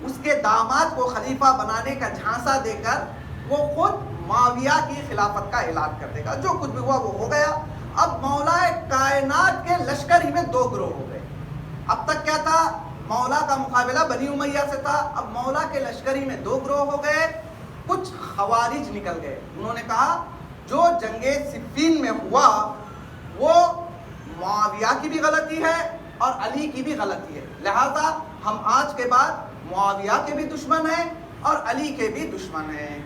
اس کے داماد کو خلیفہ بنانے کا جھانسا دے کر وہ خود معاویہ کی خلافت کا اعلان کر دے گا. جو کچھ بھی ہوا وہ ہو گیا. اب مولا کائنات کے لشکر ہی میں دو گروہ ہو گئے. اب تک کیا تھا؟ مولا کا مقابلہ بنی امیہ سے تھا. اب مولا کے لشکری میں دو گروہ ہو گئے. کچھ خوارج نکل گئے. انہوں نے کہا جو جنگ صفین میں ہوا وہ معاویہ کی بھی غلطی ہے اور علی کی بھی غلطی ہے، لہذا ہم آج کے بعد معاویہ کے بھی دشمن ہیں اور علی کے بھی دشمن ہیں.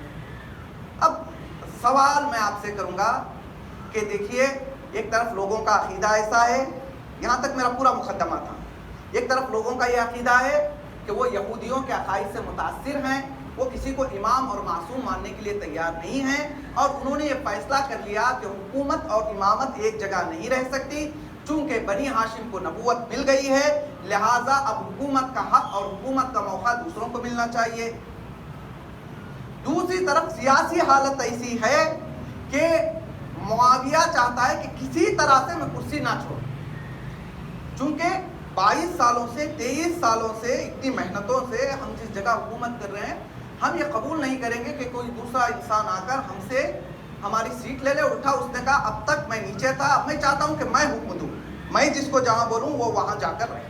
اب سوال میں آپ سے کروں گا کہ دیکھیے، ایک طرف لوگوں کا عقیدہ ایسا ہے، یہاں تک میرا پورا مقدمہ تھا، ایک طرف لوگوں کا یہ عقیدہ ہے کہ وہ یہودیوں کے عقائد سے متاثر ہیں، وہ کسی کو امام اور معصوم ماننے کے لیے تیار نہیں ہیں، اور انہوں نے یہ فیصلہ کر لیا کہ حکومت اور امامت ایک جگہ نہیں رہ سکتی. چونکہ بنی ہاشم کو نبوت مل گئی ہے، لہٰذا اب حکومت کا حق اور حکومت کا موقع دوسروں کو ملنا چاہیے. دوسری طرف سیاسی حالت ایسی ہے کہ معاویہ چاہتا ہے کہ کسی طرح سے میں کرسی نہ چھوڑوں. چونکہ 22 سالوں سے 23 سالوں سے اتنی محنتوں سے ہم جس جگہ حکومت کر رہے ہیں، ہم یہ قبول نہیں کریں گے کہ کوئی دوسرا انسان آ کر ہم سے ہماری سیٹ لے لے. اٹھا، اس نے کہا اب تک میں نیچے تھا، اب میں چاہتا ہوں کہ میں حکم دوں، میں جس کو جہاں بولوں وہ وہاں جا کر رہے.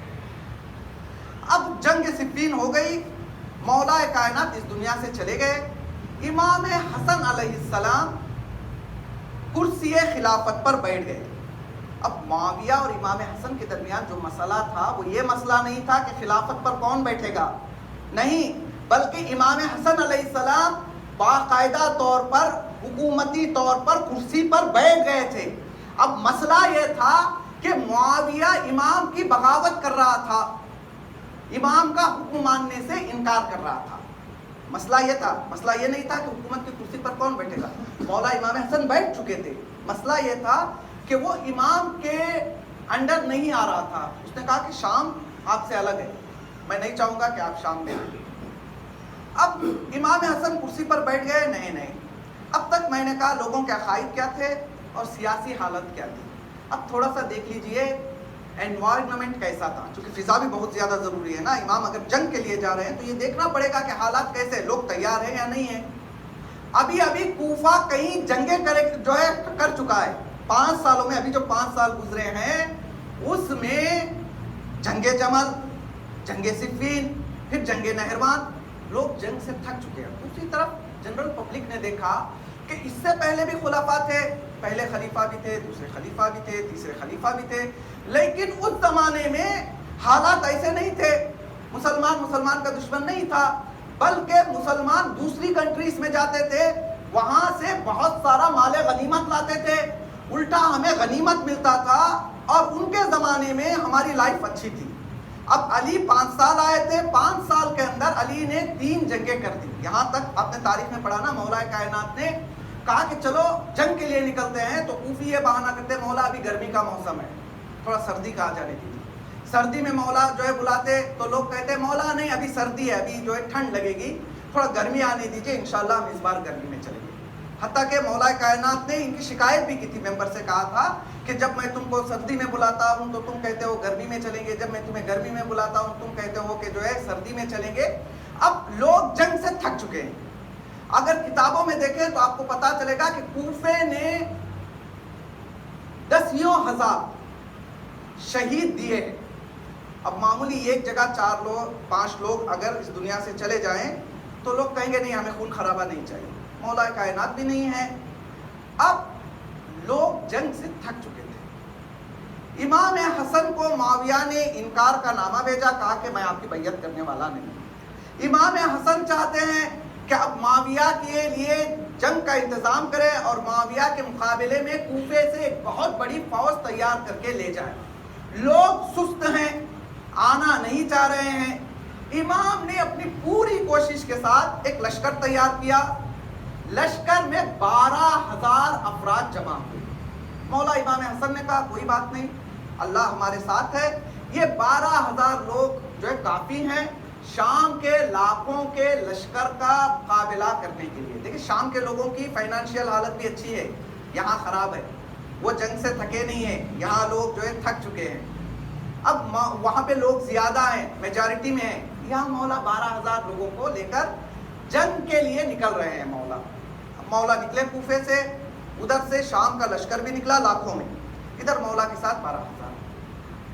اب جنگ صفین ہو گئی، مولا کائنات اس دنیا سے چلے گئے. امام حسن علیہ السلام کرسی خلافت پر بیٹھ گئے. اب معاویہ اور امام حسن کے درمیان جو مسئلہ تھا وہ یہ مسئلہ نہیں تھا کہ خلافت پر کون بیٹھے گا، نہیں، بلکہ امام حسن علیہ السلام باقاعدہ طور پر حکومتی طور پر کرسی پر بیٹھ گئے تھے. اب مسئلہ یہ تھا کہ معاویہ امام کی بغاوت کر رہا تھا، امام کا حکم ماننے سے انکار کر رہا تھا. مسئلہ یہ تھا، مسئلہ یہ نہیں تھا کہ حکومت کی کرسی پر کون بیٹھے گا. مولا امام حسن بیٹھ چکے تھے. مسئلہ یہ تھا کہ وہ امام کے انڈر نہیں آ رہا تھا. اس نے کہا کہ شام آپ سے الگ ہے، میں نہیں چاہوں گا کہ آپ شام میں آئیں. اب امام حسن کرسی پر بیٹھ گئے. نہیں، اب تک میں نے کہا لوگوں کے عقائد کیا تھے اور سیاسی حالت کیا تھی. اب تھوڑا سا دیکھ لیجئے انوائرنمنٹ کیسا تھا، چونکہ فضا بھی بہت زیادہ ضروری ہے نا. امام اگر جنگ کے لیے جا رہے ہیں تو یہ دیکھنا پڑے گا کہ حالات کیسے، لوگ تیار ہیں یا نہیں ہیں. ابھی کوفہ کئی جنگیں کر چکا ہے 5 سالوں میں. ابھی جو 5 سال گزرے ہیں اس میں جنگ جمل، جنگ صفین، پھر جنگ نہروان، لوگ جنگ سے تھک چکے ہیں. دوسری طرف جنرل پبلک نے دیکھا کہ اس سے پہلے بھی خلفاء تھے، پہلے خلیفہ بھی تھے، دوسرے خلیفہ بھی تھے، تیسرے خلیفہ بھی تھے، لیکن اس زمانے میں حالات ایسے نہیں تھے. مسلمان کا دشمن نہیں تھا، بلکہ مسلمان دوسری کنٹریز میں جاتے تھے، وہاں سے بہت سارا مال غنیمت لاتے تھے، الٹا ہمیں غنیمت ملتا تھا، اور ان کے زمانے میں ہماری لائف اچھی تھی. اب علی 5 سال آئے تھے، 5 سال کے اندر علی نے 3 جنگیں کر دی. یہاں تک آپ نے تاریخ میں پڑھا نا، مولا کائنات نے کہا کہ چلو جنگ کے لیے نکلتے ہیں، تو کوفی یہ بہانہ کرتے مولا ابھی گرمی کا موسم ہے، تھوڑا سردی کا آ جانے دیجیے. سردی میں مولا بلاتے تو لوگ کہتے مولا نہیں ابھی سردی ہے، ابھی ٹھنڈ لگے گی، تھوڑا گرمی آنے دیجیے، انشاءاللہ ہم اس بار گرمی میں چلیں گے. حتیٰ کہ مولا کائنات نے ان کی شکایت بھی کی تھی، ممبر سے کہا تھا کہ جب میں تم کو سردی میں بلاتا ہوں تو تم کہتے ہو گرمی میں چلیں گے، جب میں تمہیں گرمی میں بلاتا ہوں تم کہتے ہو کہ سردی میں چلیں گے. اب لوگ جنگ سے تھک چکے ہیں. اگر کتابوں میں دیکھیں تو آپ کو پتا چلے گا کہ کوفے نے 10,000 شہید دیے ہیں. اب معمولی ایک جگہ 4 لوگ 5 لوگ اگر اس دنیا سے چلے جائیں تو لوگ کہیں گے نہیں ہمیں خون خرابہ نہیں چاہیے. مولا کائنات بھی نہیں ہے. اب لوگ جنگ سے تھک چکے تھے. امام حسن کو معاویہ نے انکار کا نامہ بھیجا، کہا کہ میں آپ کی بیعت کرنے والا نہیں. امام حسن چاہتے ہیں کہ اب معاویہ کے لیے جنگ کا انتظام کرے اور معاویہ کے مقابلے میں کوفے سے ایک بہت بڑی فوج تیار کر کے لے جائے. لوگ سست ہیں، آنا نہیں چاہ رہے ہیں. امام نے اپنی پوری کوشش کے ساتھ ایک لشکر تیار کیا. لشکر میں 12,000 افراد جمع ہوئے. مولا امام حسن نے کہا کوئی بات نہیں، اللہ ہمارے ساتھ ہے. یہ 12,000 لوگ کافی ہیں شام کے لاکھوں کے لشکر کا مقابلہ کرنے کے لیے. دیکھیں شام کے لوگوں کی فائنانشیل حالت بھی اچھی ہے، یہاں خراب ہے، وہ جنگ سے تھکے نہیں ہیں، یہاں لوگ جو ہے تھک چکے ہیں، اب وہاں پہ لوگ زیادہ ہیں، میجارٹی میں ہیں، یہاں مولا 12,000 لوگوں کو لے کر جنگ کے لیے نکل رہے ہیں۔ مولا نکلے کوفے سے، ادھر سے شام کا لشکر بھی نکلا لاکھوں میں، ادھر مولا کے ساتھ 12,000۔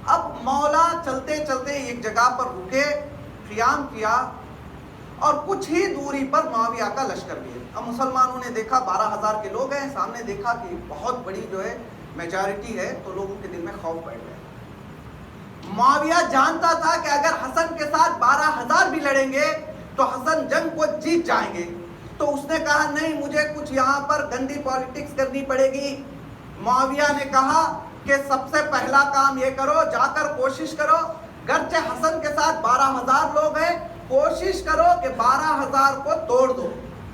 اب مولا چلتے چلتے ایک جگہ پر رکے، قیام کیا، اور کچھ ہی دوری پر معاویہ کا لشکر بھی ہے۔ اب مسلمانوں نے دیکھا 12,000 کے لوگ ہیں سامنے، دیکھا کہ بہت بڑی جو ہے میجارٹی ہے، تو لوگوں کے دل میں خوف بیٹھ گیا۔ معاویہ جانتا تھا کہ اگر حسن کے ساتھ 12,000 بھی لڑیں گے تو حسن جنگ کو جیت جائیں گے، تو اس نے کہا نہیں، مجھے کچھ یہاں پر گندی پالیٹکس کرنی پڑے گی۔ معاویہ نے کہا کہ سب سے پہلا کام یہ کرو، جا کر کوشش کرو، گرچہ حسن کے ساتھ 12,000 لوگ ہیں، کوشش کرو کہ 12,000 کو توڑ دو،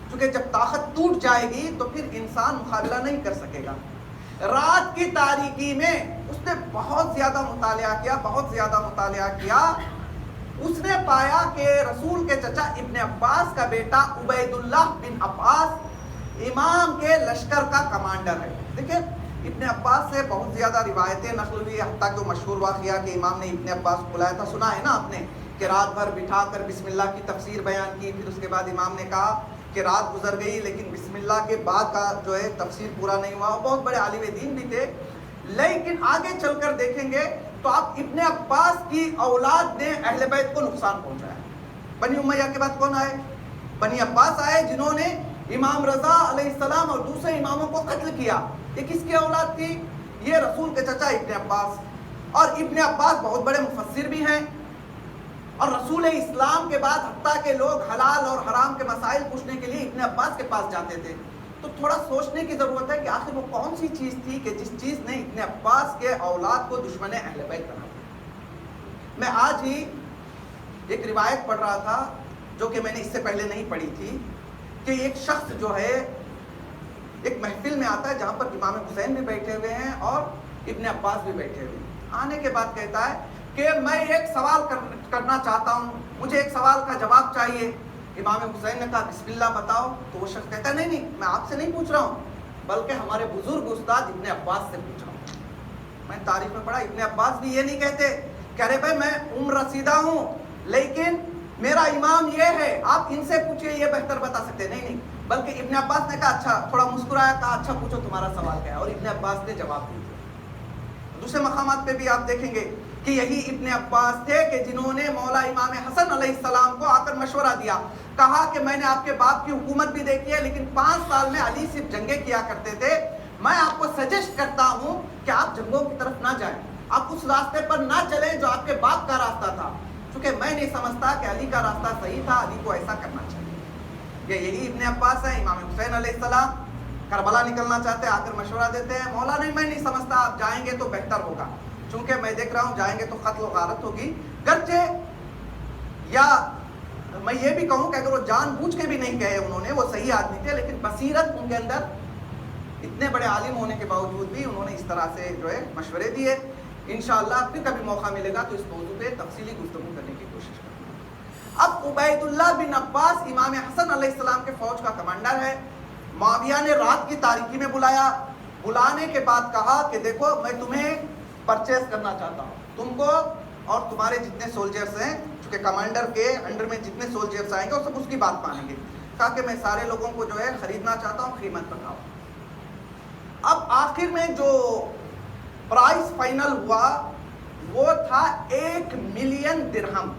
کیونکہ جب طاقت ٹوٹ جائے گی تو پھر انسان مقابلہ نہیں کر سکے گا۔ رات کی تاریکی میں اس نے بہت زیادہ مطالعہ کیا، اس نے پایا کہ رسول کے چچا ابن عباس کا بیٹا عبید اللہ بن عباس امام کے لشکر کا کمانڈر ہے۔ دیکھیں ابن عباس سے بہت زیادہ روایتیں نقل ہوئی، حتیٰ کہ وہ مشہور واقعہ کہ امام نے ابن عباس کو بلایا تھا، سنا ہے نا آپ نے، کہ رات بھر بٹھا کر بسم اللہ کی تفسیر بیان کی، پھر اس کے بعد امام نے کہا کہ رات گزر گئی لیکن بسم اللہ کے بعد کا جو ہے تفسیر پورا نہیں ہوا۔ وہ بہت بڑے عالم دین بھی تھے، لیکن آگے چل کر دیکھیں گے تو آپ ابن عباس کی اولاد نے اہل بیت کو نقصان پہنچایا۔ بنی امیہ کے بعد کون آئے؟ بنی عباس آئے، جنہوں نے امام رضا علیہ السلام اور دوسرے اماموں کو قتل کیا۔ یہ کس کی اولاد تھی؟ یہ رسول کے چچا ابن عباس، اور ابن عباس بہت بڑے مفسر بھی ہیں، اور رسول اسلام کے بعد حتیٰ کہ لوگ حلال اور حرام کے مسائل پوچھنے کے لیے ابن عباس کے پاس جاتے تھے۔ تو تھوڑا سوچنے کی ضرورت ہے کہ آخر وہ کون سی چیز تھی کہ جس چیز نے ابن عباس کے اولاد کو دشمن اہل بیت بنا دیا۔ میں آج ہی ایک روایت پڑھ رہا تھا جو کہ میں نے اس سے پہلے نہیں پڑھی تھی، کہ ایک شخص جو ہے ایک محفل میں آتا ہے جہاں پر امام حسین بھی بیٹھے ہوئے ہیں اور ابن عباس بھی بیٹھے ہوئے ہیں۔ آنے کے بعد کہتا ہے کہ میں ایک سوال کرنا چاہتا ہوں، مجھے ایک سوال کا جواب چاہیے۔ امام حسین نے کہا بسم اللہ بتاؤ، تو وہ شخص کہتا ہے نہیں میں آپ سے نہیں پوچھ رہا ہوں، بلکہ ہمارے بزرگ استاد ابن عباس سے پوچھ رہا ہوں۔ میں تاریخ میں پڑھا ابن عباس بھی یہ نہیں کہتے کہ ارے بھائی میں عمر رسیدہ ہوں لیکن میرا امام یہ ہے، آپ ان سے پوچھئے، یہ بہتر بتا سکتے۔ نہیں، بلکہ ابن عباس نے کہا اچھا، تھوڑا مسکرایا، کہا اچھا پوچھو تمہارا سوال کیا ہے، اور ابن عباس نے جواب دیا۔ دوسرے مقامات پہ بھی آپ دیکھیں گے کہ یہی ابن عباس تھے کہ جنہوں نے مولا امام حسن علیہ السلام کو آ کر مشورہ دیا، کہا کہ میں نے آپ کے باپ کی حکومت بھی دیکھی ہے لیکن 5 سال میں علی صرف جنگیں کیا کرتے تھے، میں آپ کو سجیسٹ کرتا ہوں کہ آپ جنگوں کی طرف نہ جائیں، آپ اس راستے پر نہ چلیں جو آپ کے باپ کا راستہ تھا، چونکہ میں نہیں سمجھتا کہ علی کا راستہ صحیح تھا، علی کو ایسا کرنا چاہیے۔ یہی ابن عباس ہے، امام حسین علیہ السلام کربلا نکلنا چاہتے ہیں، آ کر مشورہ دیتے ہیں، مولا نہیں میں نہیں سمجھتا، آپ جائیں گے تو بہتر ہوگا، چونکہ میں دیکھ رہا ہوں جائیں گے تو قتل و غارت ہوگی، گرچہ یا میں یہ بھی کہوں کہ اگر وہ جان بوجھ کے بھی نہیں کہے انہوں نے، وہ صحیح آدمی تھے، لیکن بصیرت ان کے اندر، اتنے بڑے عالم ہونے کے باوجود بھی انہوں نے اس طرح سے جو ہے مشورے دیے۔ انشاءاللہ پھر کبھی موقع ملے گا تو اس موضوع پہ تفصیلی گفتگو کرنے کی کوشش کریں گے۔ اب عبید اللہ بن عباس امام حسن علیہ السلام کے فوج کا کمانڈر ہے۔ معاویہ نے رات کی تاریکی میں بلایا، بلانے کے بعد کہا کہ دیکھو میں تمہیں پرچیز کرنا چاہتا ہوں، تم کو اور تمہارے جتنے سولجرز ہیں، چونکہ کمانڈر کے انڈر میں جتنے سولجرز آئیں گے وہ سب اس کی بات مانیں گے، کہا کہ میں سارے لوگوں کو جو ہے خریدنا چاہتا ہوں، قیمت بتاؤ۔ اب آخر میں جو پرائز فائنل ہوا وہ تھا 1 ملین درہم۔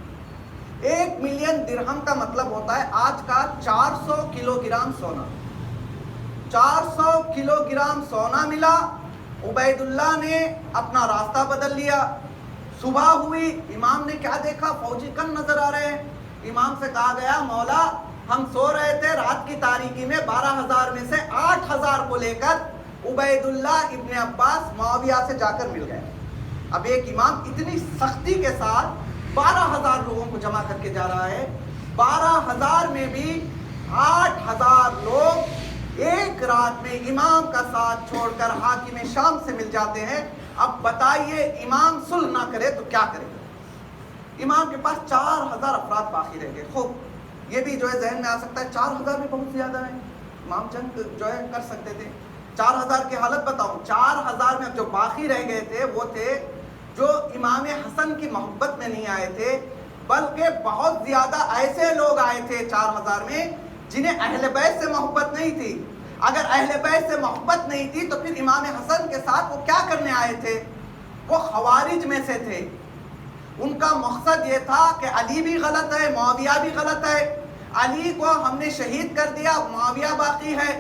1 ملین درہم کا مطلب ہوتا ہے آج کا 400 کلو گرام سونا۔ 400 کلو گرام سونا ملا۔ عبید اللہ نے اپنا راستہ بدل لیا۔ صبح ہوئی، امام نے کیا دیکھا، فوجی کم نظر آ رہے ہیں۔ امام سے کہا گیا مولا ہم سو رہے تھے رات کی تاریکی میں، 12,000 میں سے 8,000 کو لے کر عبید اللہ ابن عباس معاویہ سے جا کر مل گئے۔ اب ایک امام اتنی سختی کے ساتھ 12,000 لوگوں کو جمع کر کے جا رہا ہے، 12,000 میں بھی 8,000 لوگ ایک رات میں امام کا ساتھ چھوڑ کر حاکم شام سے مل جاتے ہیں۔ اب بتائیے امام صلح نہ کرے تو کیا کرے گا؟ امام کے پاس 4,000 افراد باقی رہ گئے۔ خوب یہ بھی جو ہے ذہن میں آ سکتا ہے 4,000 بھی بہت زیادہ ہے، امام جنگ جو ہے کر سکتے تھے۔ 4,000 کی حالت بتاؤں، 4,000 میں جو باقی رہ گئے تھے وہ تھے جو امام حسن کی محبت میں نہیں آئے تھے، بلکہ بہت زیادہ ایسے لوگ آئے تھے 4,000 میں جنہیں اہل بیت سے محبت نہیں تھی۔ اگر اہل بیت سے محبت نہیں تھی تو پھر امام حسن کے ساتھ وہ کیا کرنے آئے تھے؟ وہ خوارج میں سے تھے۔ ان کا مقصد یہ تھا کہ علی بھی غلط ہے، معاویہ بھی غلط ہے، علی کو ہم نے شہید کر دیا، معاویہ باقی ہے،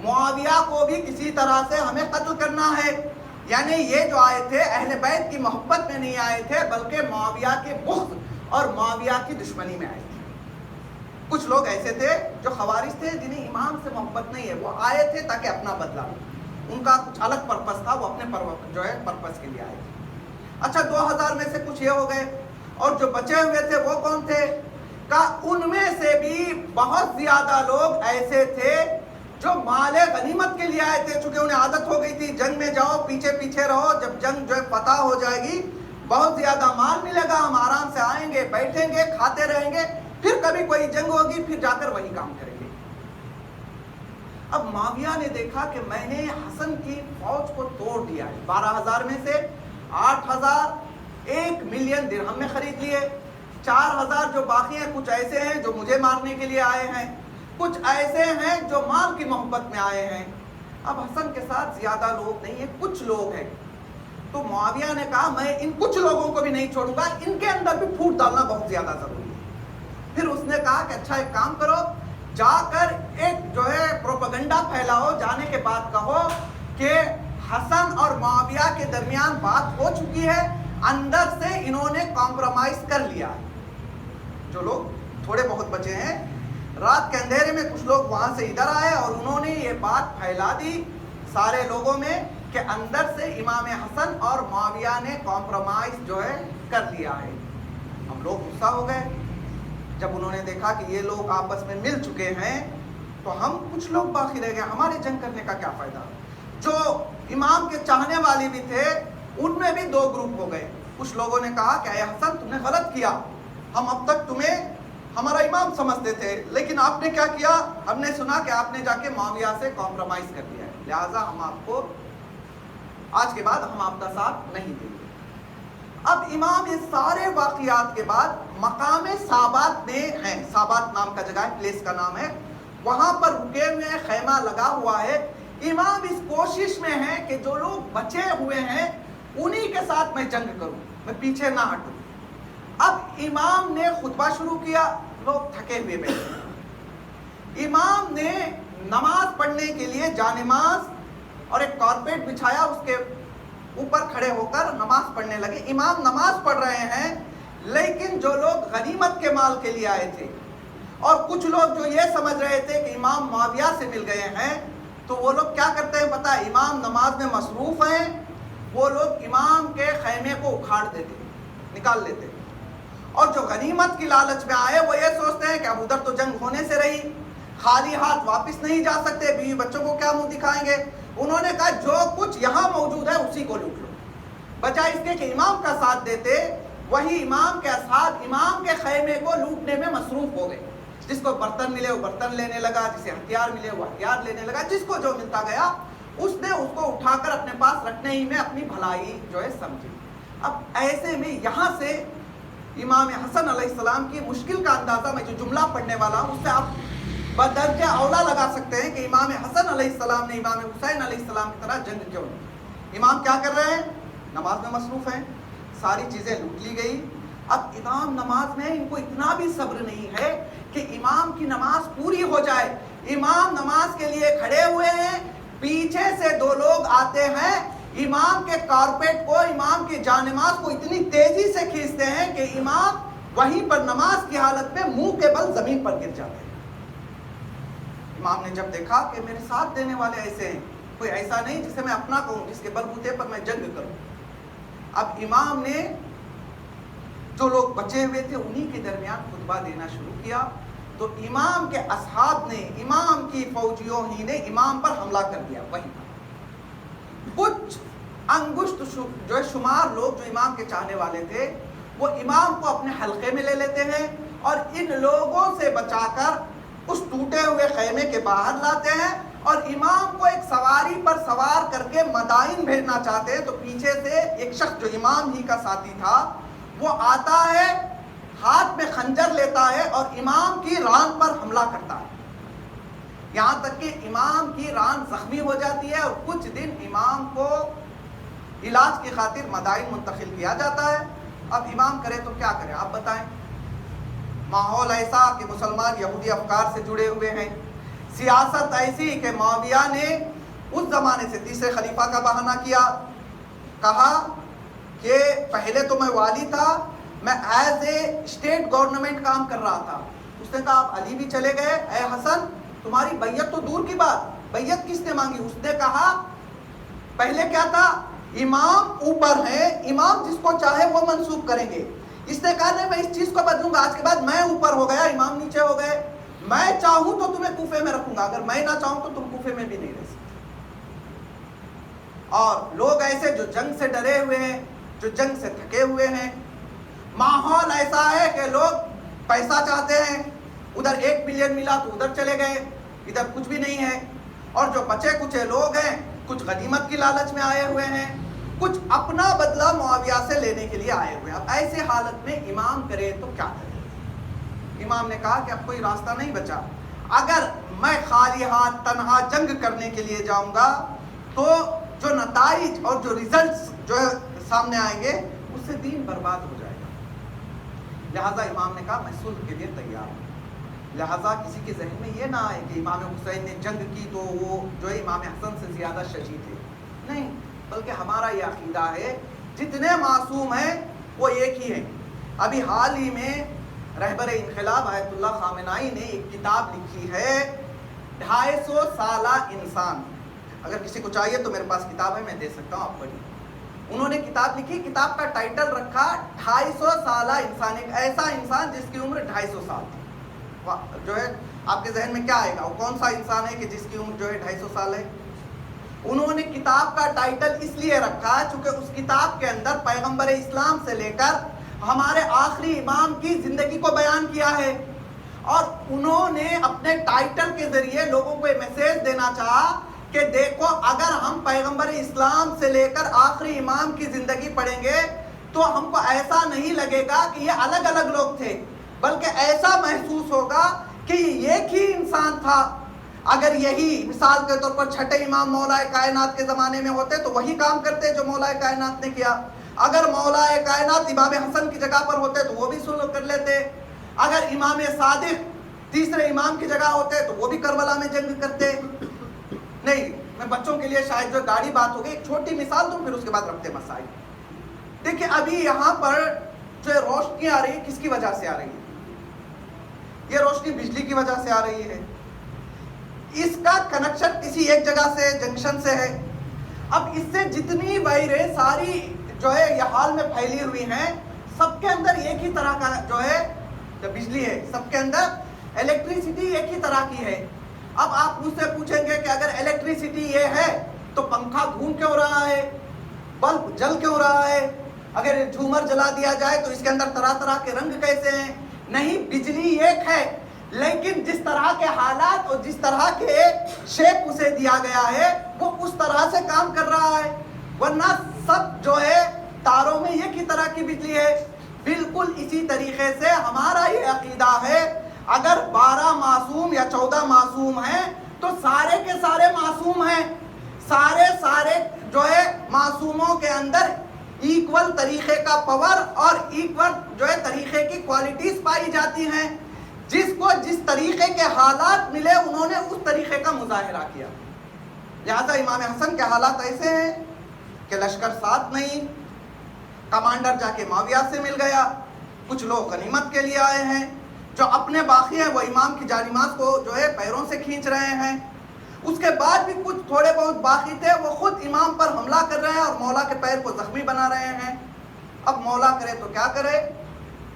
معاویہ کو بھی کسی طرح سے ہمیں قتل کرنا ہے۔ یعنی یہ جو آئے تھے اہل بیت کی محبت میں نہیں آئے تھے، بلکہ معاویہ کے بغض اور معاویہ کی دشمنی میں آئے تھے۔ کچھ لوگ ایسے تھے جو خوارج تھے، جنہیں امام سے محبت نہیں ہے، وہ آئے تھے تاکہ اپنا بدلہ لیں، ان کا کچھ الگ پرپس تھا، وہ اپنے پرپس کے لیے آئے تھے۔ اچھا 2,000 میں سے کچھ یہ ہو گئے، اور جو بچے ہوئے تھے وہ کون تھے؟ ان میں سے بھی بہت زیادہ لوگ ایسے تھے جو مال غنیمت کے لیے آئے تھے، چونکہ انہیں عادت ہو گئی تھی جنگ میں جاؤ پیچھے پیچھے رہو، جب جنگ فتح ہو جائے گی بہت زیادہ مال ملے گا، ہم آرام سے آئیں گے، بیٹھیں گے، کھاتے رہیں گے، پھر کبھی کوئی جنگ ہوگی پھر جا کر وہی کام کریں گے۔ اب معاویہ نے دیکھا کہ میں نے حسن کی فوج کو توڑ دیا ہے، 12,000 میں سے 8,000 1 ملین درہم میں خرید لیے، 4,000 جو باقی ہیں کچھ ایسے ہیں جو مجھے مارنے کے لیے آئے ہیں، کچھ ایسے ہیں جو مال کی محبت میں آئے ہیں۔ اب حسن کے ساتھ زیادہ لوگ نہیں ہیں، کچھ لوگ ہیں، تو معاویہ نے کہا میں ان کچھ لوگوں کو بھی نہیں چھوڑوں گا، ان کے اندر بھی پھوٹ ڈالنا بہت زیادہ ضروری ہے۔ پھر اس نے کہا کہ اچھا ایک کام کرو، جا کر ایک پروپیگنڈا پھیلاؤ، جانے کے بعد کہو کہ حسن اور معاویہ کے درمیان بات ہو چکی ہے، اندر سے انہوں نے کمپرومائز کر لیا ہے۔ جو لوگ تھوڑے بہت بچے ہیں، رات کے اندھیرے میں کچھ لوگ وہاں سے ادھر آئے اور انہوں نے یہ بات پھیلا دی سارے لوگوں میں کہ اندر سے امام حسن اور معاویہ نے کمپرومائز کر لیا ہے۔ ہم لوگ غصہ ہو گئے جب انہوں نے دیکھا کہ یہ لوگ آپس میں مل چکے ہیں، تو ہم کچھ لوگ باقی رہ گئے، ہمارے جنگ کرنے کا کیا فائدہ؟ جو امام کے چاہنے والے بھی تھے ان میں بھی 2 گروپ ہو گئے۔ کچھ لوگوں نے کہا کہ اے حسن تم نے غلط کیا، ہم اب تک تمہیں ہمارا امام سمجھتے تھے، لیکن آپ نے کیا کیا؟ ہم نے سنا کہ آپ نے جا کے معاویہ سے کمپرومائز کر دیا ہے، لہٰذا ہم آپ کو آج کے بعد ہم آپ کا ساتھ نہیں دیں گے۔ اب امام اس سارے واقعات کے بعد مقام سابات میں ہیں، سابات نام کا جگہ ہے، پلیس کا نام ہے، وہاں پر رکے ہوئے ہیں، خیمہ لگا ہوا ہے۔ امام اس کوشش میں ہے کہ جو لوگ بچے ہوئے ہیں انہی کے ساتھ میں جنگ کروں، میں پیچھے نہ ہٹوں۔ اب امام نے خطبہ شروع کیا، لوگ تھکے ہوئے بیٹھے، امام نے نماز پڑھنے کے لیے جانماز اور ایک کارپیٹ بچھایا، اس کے اوپر کھڑے ہو کر نماز پڑھنے لگے۔ امام نماز پڑھ رہے ہیں، لیکن جو لوگ غنیمت کے مال کے لیے آئے تھے اور کچھ لوگ جو یہ سمجھ رہے تھے کہ امام معاویہ سے مل گئے ہیں، تو وہ لوگ کیا کرتے ہیں پتہ؟ امام نماز میں مصروف ہیں، وہ لوگ امام کے خیمے کو اکھاڑ دیتے، نکال لیتے، اور جو غنیمت کی لالچ میں آئے وہ یہ سوچتے ہیں کہ اب ادھر تو جنگ ہونے سے رہی، خالی ہاتھ واپس نہیں جا سکتے، بیوی بچوں کو کیا منہ دکھائیں گے؟ انہوں نے کہا جو کچھ یہاں موجود ہے اسی کو لوٹ لو، بجائے اس کے کہ امام کا ساتھ دیتے، وہی امام کے اصحاب امام کے خیمے کو لوٹنے میں مصروف ہو گئے۔ جس کو برتن ملے وہ برتن لینے لگا، جسے ہتھیار ملے وہ ہتھیار لینے لگا، جس کو جو ملتا گیا اس نے اس کو اٹھا کر اپنے پاس رکھنے ہی میں اپنی بھلائی سمجھی۔ اب ایسے میں یہاں سے امام حسن علیہ السلام کی مشکل کا اندازہ میں جو جملہ پڑھنے والا ہوں اس سے آپ بدرجہ اولا لگا سکتے ہیں کہ امام حسن علیہ السلام نے امام حسین علیہ السلام کی طرح جنگ کیوں نہیں۔ امام کیا کر رہے ہیں؟ نماز میں مصروف ہیں، ساری چیزیں لوٹ لی گئی۔ اب امام نماز میں ان کو اتنا بھی صبر نہیں ہے کہ امام کی نماز پوری ہو جائے۔ امام نماز کے لیے کھڑے ہوئے ہیں، پیچھے سے 2 لوگ آتے ہیں، امام کے کارپیٹ کو، امام کے جانماز کو اتنی تیزی سے کھینچتے ہیں کہ امام وہیں پر نماز کی حالت میں منہ کے بل زمین پر گر جاتے ہیں۔ امام نے جب دیکھا کہ میرے ساتھ دینے والے ایسے ہیں، کوئی ایسا نہیں جسے میں اپنا کہوں، جس کے بلبوتے پر میں جنگ کروں، اب امام نے جو لوگ بچے ہوئے تھے انہی کے درمیان خطبہ دینا شروع کیا، تو امام کے اصحاب نے، امام کی فوجیوں ہی نے امام پر حملہ کر دیا۔ وہی کچھ انگشت شمار لوگ جو امام کے چاہنے والے تھے وہ امام کو اپنے حلقے میں لے لیتے ہیں اور ان لوگوں سے بچا کر اس ٹوٹے ہوئے خیمے کے باہر لاتے ہیں اور امام کو ایک سواری پر سوار کر کے مدائن بھیجنا چاہتے ہیں، تو پیچھے سے ایک شخص جو امام ہی کا ساتھی تھا وہ آتا ہے، ہاتھ میں خنجر لیتا ہے اور امام کی ران پر حملہ کرتا ہے، یہاں تک کہ امام کی ران زخمی ہو جاتی ہے اور کچھ دن امام کو علاج کی خاطر مدائن منتقل کیا جاتا ہے۔ اب امام کرے تو کیا کرے آپ بتائیں؟ ماحول ایسا کہ مسلمان یہودی افکار سے جڑے ہوئے ہیں، سیاست ایسی کہ معاویہ نے اس زمانے سے تیسرے خلیفہ کا بہانہ کیا، کہا کہ پہلے تو میں والی تھا، میں ایز اے اسٹیٹ گورنمنٹ کام کر رہا تھا، اس نے کہا آپ علی بھی چلے گئے، اے حسن تمہاری بیعت تو دور کی بات، بیعت کس نے مانگی؟ اس نے کہا پہلے کیا تھا، امام اوپر ہے، امام جس کو چاہے وہ منسوب کریں گے، اس نے کہا نہیں میں اس چیز کو بدلوں گا، آج کے بعد میں اوپر ہو گیا، امام نیچے ہو گئے، میں چاہوں تو تمہیں کوفے میں رکھوں گا، اگر میں نہ چاہوں تو تم کوفے میں بھی نہیں رہ سکتے۔ اور لوگ ایسے جو جنگ سے ڈرے ہوئے ہیں، جو جنگ سے تھکے ہوئے ہیں، ماحول ایسا ہے کہ لوگ پیسہ چاہتے ہیں، ادھر 1 بلین ملا تو ادھر چلے گئے، ادھر کچھ بھی نہیں ہے، اور جو بچے کچھ لوگ ہیں کچھ غنیمت کی لالچ میں آئے ہوئے ہیں، کچھ اپنا بدلہ معاویہ سے لینے کے لیے آئے ہوئے ہیں۔ اب ایسے حالت میں امام کرے تو کیا کرے؟ امام نے کہا کہ اب کوئی راستہ نہیں بچا، اگر میں خالی ہاتھ تنہا جنگ کرنے کے لیے جاؤں گا تو جو نتائج اور جو ریزلٹس جو سامنے آئیں گے اس سے دین برباد ہو جائے گا، لہذا امام نے کہا میں صلح کے لیے تیار ہوں۔ لہذا کسی کے ذہن میں یہ نہ آئے کہ امام حسین نے جنگ کی تو وہ جو ہے امام حسن سے زیادہ شجاع تھے، نہیں، بلکہ ہمارا یہ عقیدہ ہے جتنے معصوم ہیں وہ ایک ہی ہیں۔ ابھی حال ہی میں رہبر انقلاب آیت اللہ خامنائی نے ایک کتاب لکھی ہے 250 سالہ انسان، اگر کسی کو چاہیے تو میرے پاس کتاب ہے، میں دے سکتا ہوں، آپ پڑھیے۔ انہوں نے کتاب لکھی، کتاب کا ٹائٹل رکھا 250 سالہ انسان، ایک ایسا انسان جس کی عمر 250 سال تھی۔ جو ہے آپ کے ذہن میں کیا آئے گا، وہ کون سا انسان ہے کہ جس کی عمر جو ہے 250 سال ہے؟ انہوں نے کتاب کا ٹائٹل اس لیے رکھا چونکہ اس کتاب کے اندر پیغمبر اسلام سے لے کر ہمارے آخری امام کی زندگی کو بیان کیا ہے، اور انہوں نے اپنے ٹائٹل کے ذریعے لوگوں کو یہ میسیج دینا چاہا کہ دیکھو اگر ہم پیغمبر اسلام سے لے کر آخری امام کی زندگی پڑھیں گے تو ہم کو ایسا نہیں لگے گا کہ یہ الگ الگ لوگ تھے، بلکہ ایسا محسوس ہوگا کہ یہ ایک ہی انسان تھا۔ اگر یہی مثال کے طور پر چھٹے امام مولا کائنات کے زمانے میں ہوتے تو وہی کام کرتے جو مولا کائنات نے کیا، اگر مولا کائنات امام حسن کی جگہ پر ہوتے تو وہ بھی صلح کر لیتے، اگر امام صادق تیسرے امام کی جگہ ہوتے تو وہ بھی کربلا میں جنگ کرتے۔ نہیں، میں بچوں کے لیے شاید جو گاڑی بات ہوگی، ایک چھوٹی مثال دوں پھر اس کے بعد رکھتے مسائل۔ دیکھیں ابھی یہاں پر جو روشنی آ رہی ہے کس کی وجہ سے آ رہی ہے؟ یہ روشنی بجلی کی وجہ سے آ رہی ہے، اس کا کنیکشن کسی ایک جگہ سے جنکشن سے ہے۔ اب اس سے جتنی وائریں ساری جو ہے یہ حال میں پھیلی ہوئی ہیں، سب کے اندر ایک ہی طرح کا جو ہے بجلی ہے، سب کے اندر الیکٹریسٹی ایک ہی طرح کی ہے۔ اب آپ مجھ سے پوچھیں گے کہ اگر الیکٹریسٹی یہ ہے تو پنکھا گھوم کیوں رہا ہے، بلب جل کیوں رہا ہے، اگر جھومر جلا دیا جائے تو اس کے اندر طرح طرح کے رنگ کیسے ہیں؟ نہیں، بجلی ایک ہے، لیکن جس طرح کے حالات اور جس طرح کے شیپ اسے دیا گیا ہے وہ اس طرح سے کام کر رہا ہے، ورنہ سب جو ہے تاروں میں ایک ہی طرح کی بجلی ہے۔ بالکل اسی طریقے سے ہمارا یہ عقیدہ ہے، اگر 12 معصوم یا 14 معصوم ہیں تو سارے کے سارے معصوم ہیں، سارے جو ہے معصوموں کے اندر ایکول طریقے کا پاور اور ایکول جو ہے طریقے کی کوالٹیز پائی جاتی ہیں، جس کو جس طریقے کے حالات ملے انہوں نے اس طریقے کا مظاہرہ کیا۔ لہذا امام حسن کے حالات ایسے ہیں کہ لشکر ساتھ نہیں، کمانڈر جا کے معاویہ سے مل گیا، کچھ لوگ غنیمت کے لیے آئے ہیں، جو اپنے باقی ہیں وہ امام کی جانماز کو جو ہے پیروں سے کھینچ رہے ہیں، اس کے بعد بھی کچھ تھوڑے بہت باقی تھے وہ خود امام پر حملہ کر رہے ہیں اور مولا کے پیر کو زخمی بنا رہے ہیں۔ اب مولا کرے تو کیا کرے؟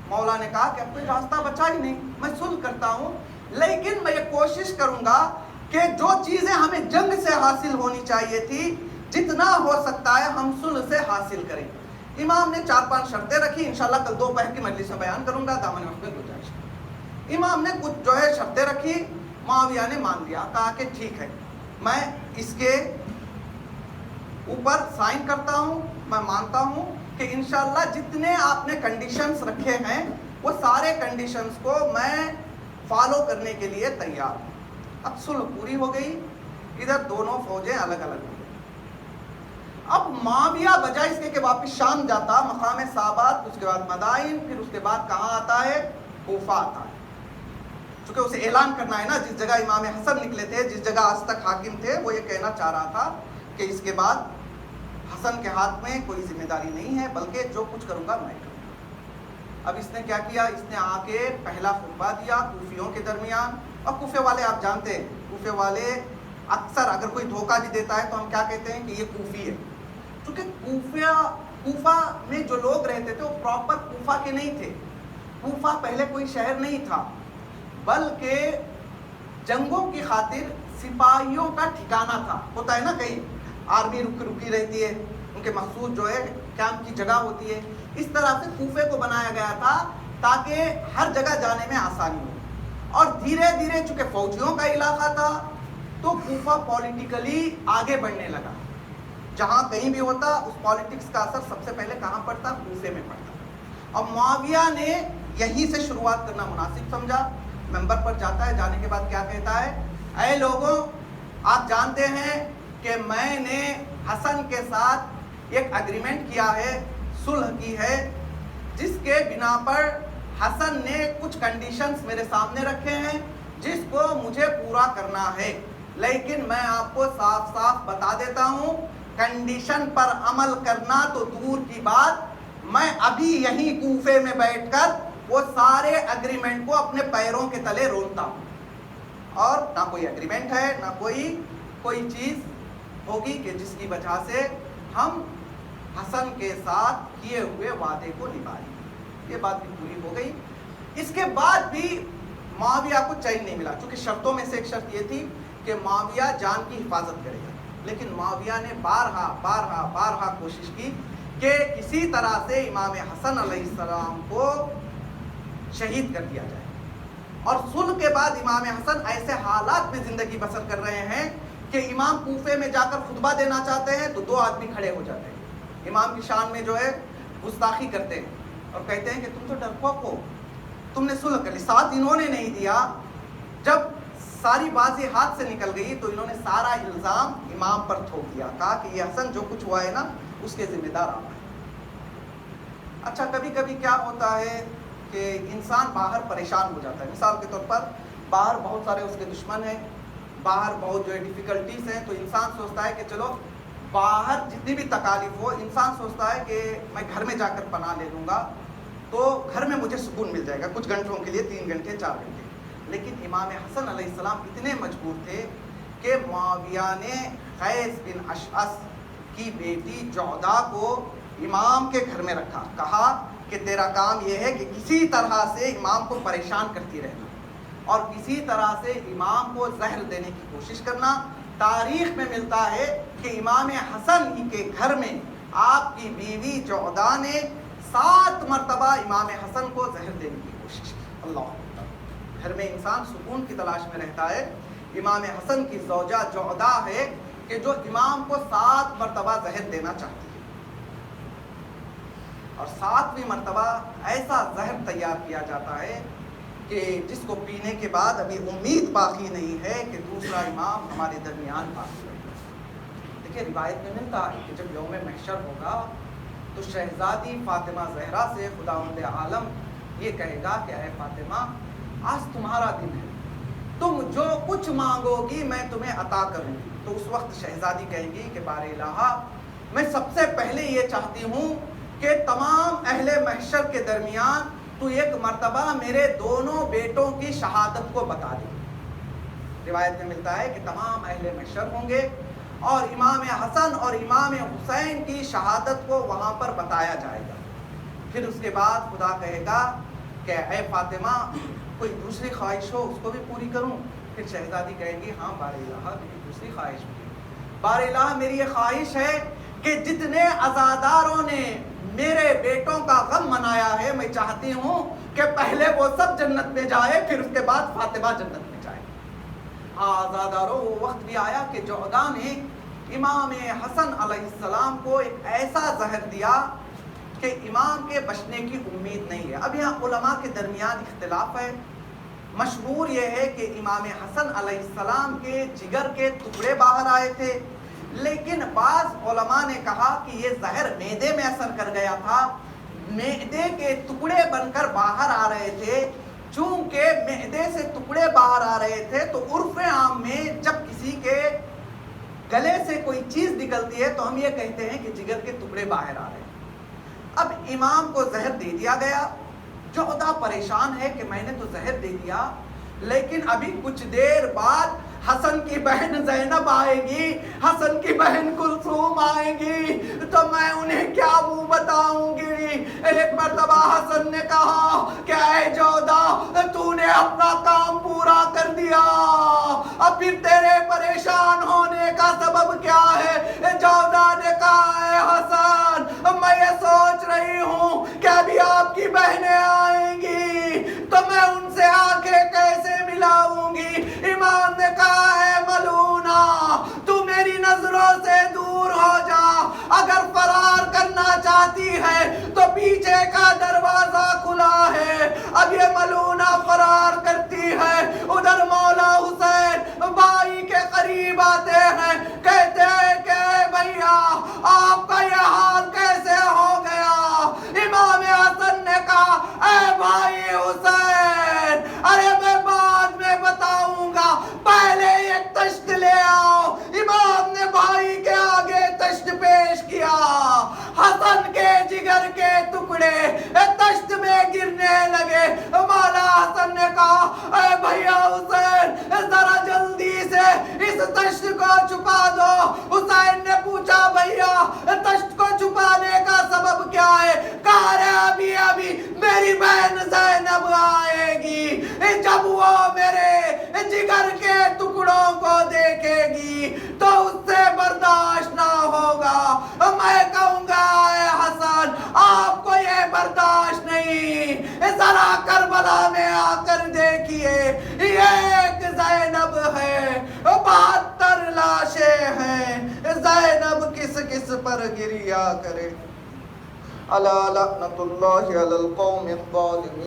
مولا نے کہا کہ اب کوئی راستہ بچا ہی نہیں، میں صلح کرتا ہوں، لیکن میں یہ کوشش کروں گا کہ جو چیزیں ہمیں جنگ سے حاصل ہونی چاہیے تھی جتنا ہو سکتا ہے ہم صلح سے حاصل کریں۔ امام نے 4-5 شرطیں رکھی، انشاءاللہ کل دوپہر کی مجلس میں بیان کروں گا، دامن وقت میں گزارش۔ امام نے کچھ جو ہے شرطیں رکھی، معاویہ نے مان لیا، کہا کہ ٹھیک ہے میں اس کے اوپر سائن کرتا ہوں. میں مانتا ہوں کہ انشاءاللہ جتنے آپ نے کنڈیشنز رکھے ہیں وہ سارے کنڈیشنز کو میں فالو کرنے کے لیے تیار ہوں. اب صلح پوری ہو گئی، ادھر دونوں فوجیں الگ الگ ہو گئی. اب معاویہ بجائے اس کے کہ واپس شام جاتا، مقام صحابات، اس کے بعد مدائن، پھر اس کے بعد کہاں آتا ہے؟ کوفہ آتا ہے. چونکہ اسے اعلان کرنا ہے نا، جس جگہ امام حسن نکلے تھے، جس جگہ آج تک حاکم تھے، وہ یہ کہنا چاہ رہا تھا کہ اس کے بعد حسن کے ہاتھ میں کوئی ذمہ داری نہیں ہے، بلکہ جو کچھ کروں گا میں کروں گا. اب اس نے کیا کیا؟ اس نے آ کے پہلا خطبہ دیا کوفیوں کے درمیان. اور کوفے والے آپ جانتے ہیں، کوفے والے اکثر اگر کوئی دھوکہ بھی دیتا ہے تو ہم کیا کہتے ہیں کہ یہ کوفی ہے. چونکہ کوفہ میں جو لوگ رہتے تھے وہ پراپر کوفہ کے نہیں تھے. کوفہ پہلے کوئی شہر نہیں تھا، بلکہ جنگوں کی خاطر سپاہیوں کا ٹھکانہ تھا. ہوتا ہے نا کہیں آرمی رکی رہتی ہے، ان کے مخصوص جو ہے کیمپ کی جگہ ہوتی ہے. اس طرح سے کوفے کو بنایا گیا تھا تاکہ ہر جگہ جانے میں آسانی ہو. اور دھیرے دھیرے چونکہ فوجیوں کا علاقہ تھا تو کوفہ پولیٹیکلی آگے بڑھنے لگا. جہاں کہیں بھی ہوتا اس پالیٹکس کا اثر سب سے پہلے کہاں پڑتا؟ کوفے میں پڑتا. اور معاویہ نے یہیں سے شروعات کرنا مناسب سمجھا. ممبر پر جاتا ہے، جانے کے بعد کیا کہتا ہے؟ اے لوگوں، آپ جانتے ہیں کہ میں نے حسن کے ساتھ ایک اگریمنٹ کیا ہے، صلح کی ہے، جس کے بنا پر حسن نے کچھ کنڈیشنز میرے سامنے رکھے ہیں جس کو مجھے پورا کرنا ہے. لیکن میں آپ کو صاف صاف بتا دیتا ہوں، کنڈیشن پر عمل کرنا تو دور کی بات، میں ابھی یہیں کوفے میں بیٹھ کر وہ سارے اگریمنٹ کو اپنے پیروں کے تلے رولتا ہوں. اور نہ کوئی اگریمنٹ ہے، نہ کوئی چیز ہوگی کہ جس کی وجہ سے ہم حسن کے ساتھ کیے ہوئے وعدے کو نبھائیں. یہ بات بھی پوری ہو گئی. اس کے بعد بھی معاویہ کو چین نہیں ملا، چونکہ شرطوں میں سے ایک شرط یہ تھی کہ معاویہ جان کی حفاظت کرے گا. لیکن معاویہ نے بارہا کوشش کی کہ کسی طرح سے امام حسن علیہ السلام کو شہید کر دیا جائے. اور صلح کے بعد امام حسن ایسے حالات میں زندگی بسر کر رہے ہیں کہ امام کوفے میں جا کر خطبہ دینا چاہتے ہیں تو 2 آدمی کھڑے ہو جاتے ہیں، امام کی شان میں جو ہے گستاخی کرتے ہیں اور کہتے ہیں کہ تم تو ڈرپوک ہو، تم نے صلح کر لی. ساتھ انہوں نے نہیں دیا. جب ساری بازی ہاتھ سے نکل گئی تو انہوں نے سارا الزام امام پر تھوک دیا، کہا کہ یہ حسن جو کچھ ہوا ہے نا اس کے ذمہ دار آپ ہیں. اچھا، کبھی کبھی کیا ہوتا ہے کہ انسان باہر پریشان ہو جاتا ہے. مثال کے طور پر باہر بہت سارے اس کے دشمن ہیں، باہر بہت جو ہے ڈیفیکلٹیز ہیں، تو انسان سوچتا ہے کہ چلو باہر جتنی بھی تکالیف ہو، انسان سوچتا ہے کہ میں گھر میں جا کر پناہ لے لوں گا تو گھر میں مجھے سکون مل جائے گا کچھ گھنٹوں کے لیے، 3 گھنٹے 4 گھنٹے. لیکن امام حسن علیہ السلام اتنے مجبور تھے کہ معاویہ نے قیس بن اشعث کی بیٹی جعدہ کو امام کے گھر میں رکھا. کہا کہ تیرا کام یہ ہے کہ کسی طرح سے امام کو پریشان کرتی رہنا اور کسی طرح سے امام کو زہر دینے کی کوشش کرنا. تاریخ میں ملتا ہے کہ امام حسن ہی کے گھر میں آپ کی بیوی جعدہ نے 7 مرتبہ امام حسن کو زہر دینے کی کوشش کی. اللہ اکبر. گھر میں انسان سکون کی تلاش میں رہتا ہے. امام حسن کی زوجہ جعدہ ہے کہ جو امام کو 7 مرتبہ زہر دینا چاہتی ہے، اور 7ویں مرتبہ ایسا زہر تیار کیا جاتا ہے کہ جس کو پینے کے بعد ابھی امید باقی نہیں ہے کہ دوسرا امام ہمارے درمیان باقی ہے. دیکھیے روایت میں ملتا ہے کہ جب یوم محشر ہوگا تو شہزادی فاطمہ زہرا سے خداوند عالم یہ کہے گا کہ اے فاطمہ، آج تمہارا دن ہے، تم جو کچھ مانگو گی میں تمہیں عطا کروں گی. تو اس وقت شہزادی کہیں گی کہ بار الہ، میں سب سے پہلے یہ چاہتی ہوں کہ تمام اہل محشر کے درمیان تو ایک مرتبہ میرے دونوں بیٹوں کی شہادت کو بتا دے. روایت میں ملتا ہے کہ تمام اہل محشر ہوں گے اور امام حسن اور امام حسین کی شہادت کو وہاں پر بتایا جائے گا. پھر اس کے بعد خدا کہے گا کہ اے فاطمہ، کوئی دوسری خواہش ہو اس کو بھی پوری کروں. پھر شہزادی کہے گی ہاں بار الہ، میری دوسری خواہش بھی. بار الہ، میری یہ خواہش ہے کہ جتنے عزاداروں نے میرے بیٹوں کا غم منایا ہے، میں چاہتی ہوں کہ پہلے وہ سب جنت میں جائے، پھر اس کے بعد فاطمہ جنت میں جائے. آزادارو وہ وقت بھی آیا کہ جعدہ نے امام حسن علیہ السلام کو ایک ایسا زہر دیا کہ امام کے بچنے کی امید نہیں ہے۔ اب یہاں علماء کے درمیان اختلاف ہے۔ مشہور یہ ہے کہ امام حسن علیہ السلام کے جگر کے ٹکڑے باہر آئے تھے، لیکن بعض علماء نے کہا کہ یہ زہر معدے میں اثر کر گیا تھا، معدے کے ٹکڑے بن کر باہر آ رہے تھے۔ چونکہ معدے سے ٹکڑے باہر آ رہے تھے تو عرف عام میں جب کسی کے گلے سے کوئی چیز نکلتی ہے تو ہم یہ کہتے ہیں کہ جگر کے ٹکڑے باہر آ رہے ہیں۔ اب امام کو زہر دے دیا گیا، جعدہ پریشان ہے کہ میں نے تو زہر دے دیا، لیکن ابھی کچھ دیر بعد حسن کی بہن زینب آئے گی، حسن کی بہن کلثوم آئے گی، تو میں انہیں کیا منہ بتاؤں گی۔ ایک مرتبہ حسن نے کہا کہ اے جعدہ تو نے اپنا کام پورا کر دیا، اب پھر تیرے پریشان ہونے کا سبب کیا ہے؟ جعدہ نے کہا اے حسن میں یہ سوچ رہی ہوں کہ ابھی آپ کی بہنیں آئیں گی تو میں ان سے آنکھیں کیسے ملاؤں گی۔ امام نے کہا اے ملونا تو میری نظروں سے دور ہو جا، اگر فرار کرنا چاہتی ہے تو پیچھے کا دروازہ کھلا ہے۔ اب یہ ملونا فرار کرتی ہے، ادھر مولا حسین بھائی کے قریب آتے ہیں، کہتے ہیں کہ اے بھیا آپ کا یہ حال کیسے ہو گیا؟ امام حسن نے کہا اے بھائی حسین ارے میں بعد میں بتاؤں گا، پہلے ایک تشت لے آؤ۔ امام نے بھائی کے آگے تشت پیش کیا، حسن کے جگر کے ٹکڑے تشت میں گرنے لگے۔ مولا حسن نے کہا اے بھیا حسین ذرا جلدی سے اس تشت کو چھپا دو۔ حسین نے پوچھا بھیا تشت کو چھپانے کا سبب کیا ہے؟ کہا ابھی میری بہن زینب آئے گی، جب وہ میرے جگر کے ٹکڑوں کو دیکھے گی تو اس سے برداشت نہ ہوگا۔ میں کہوں گا اے حسن آپ کو یہ برداشت نہیں، ذرا کربلا میں آ کر دیکھیے یہ ایک زینب ہے، 72 لاشیں ہیں، زینب کس کس پر گریا کرے۔ الا لعنت اللہ علی القوم الظالمین۔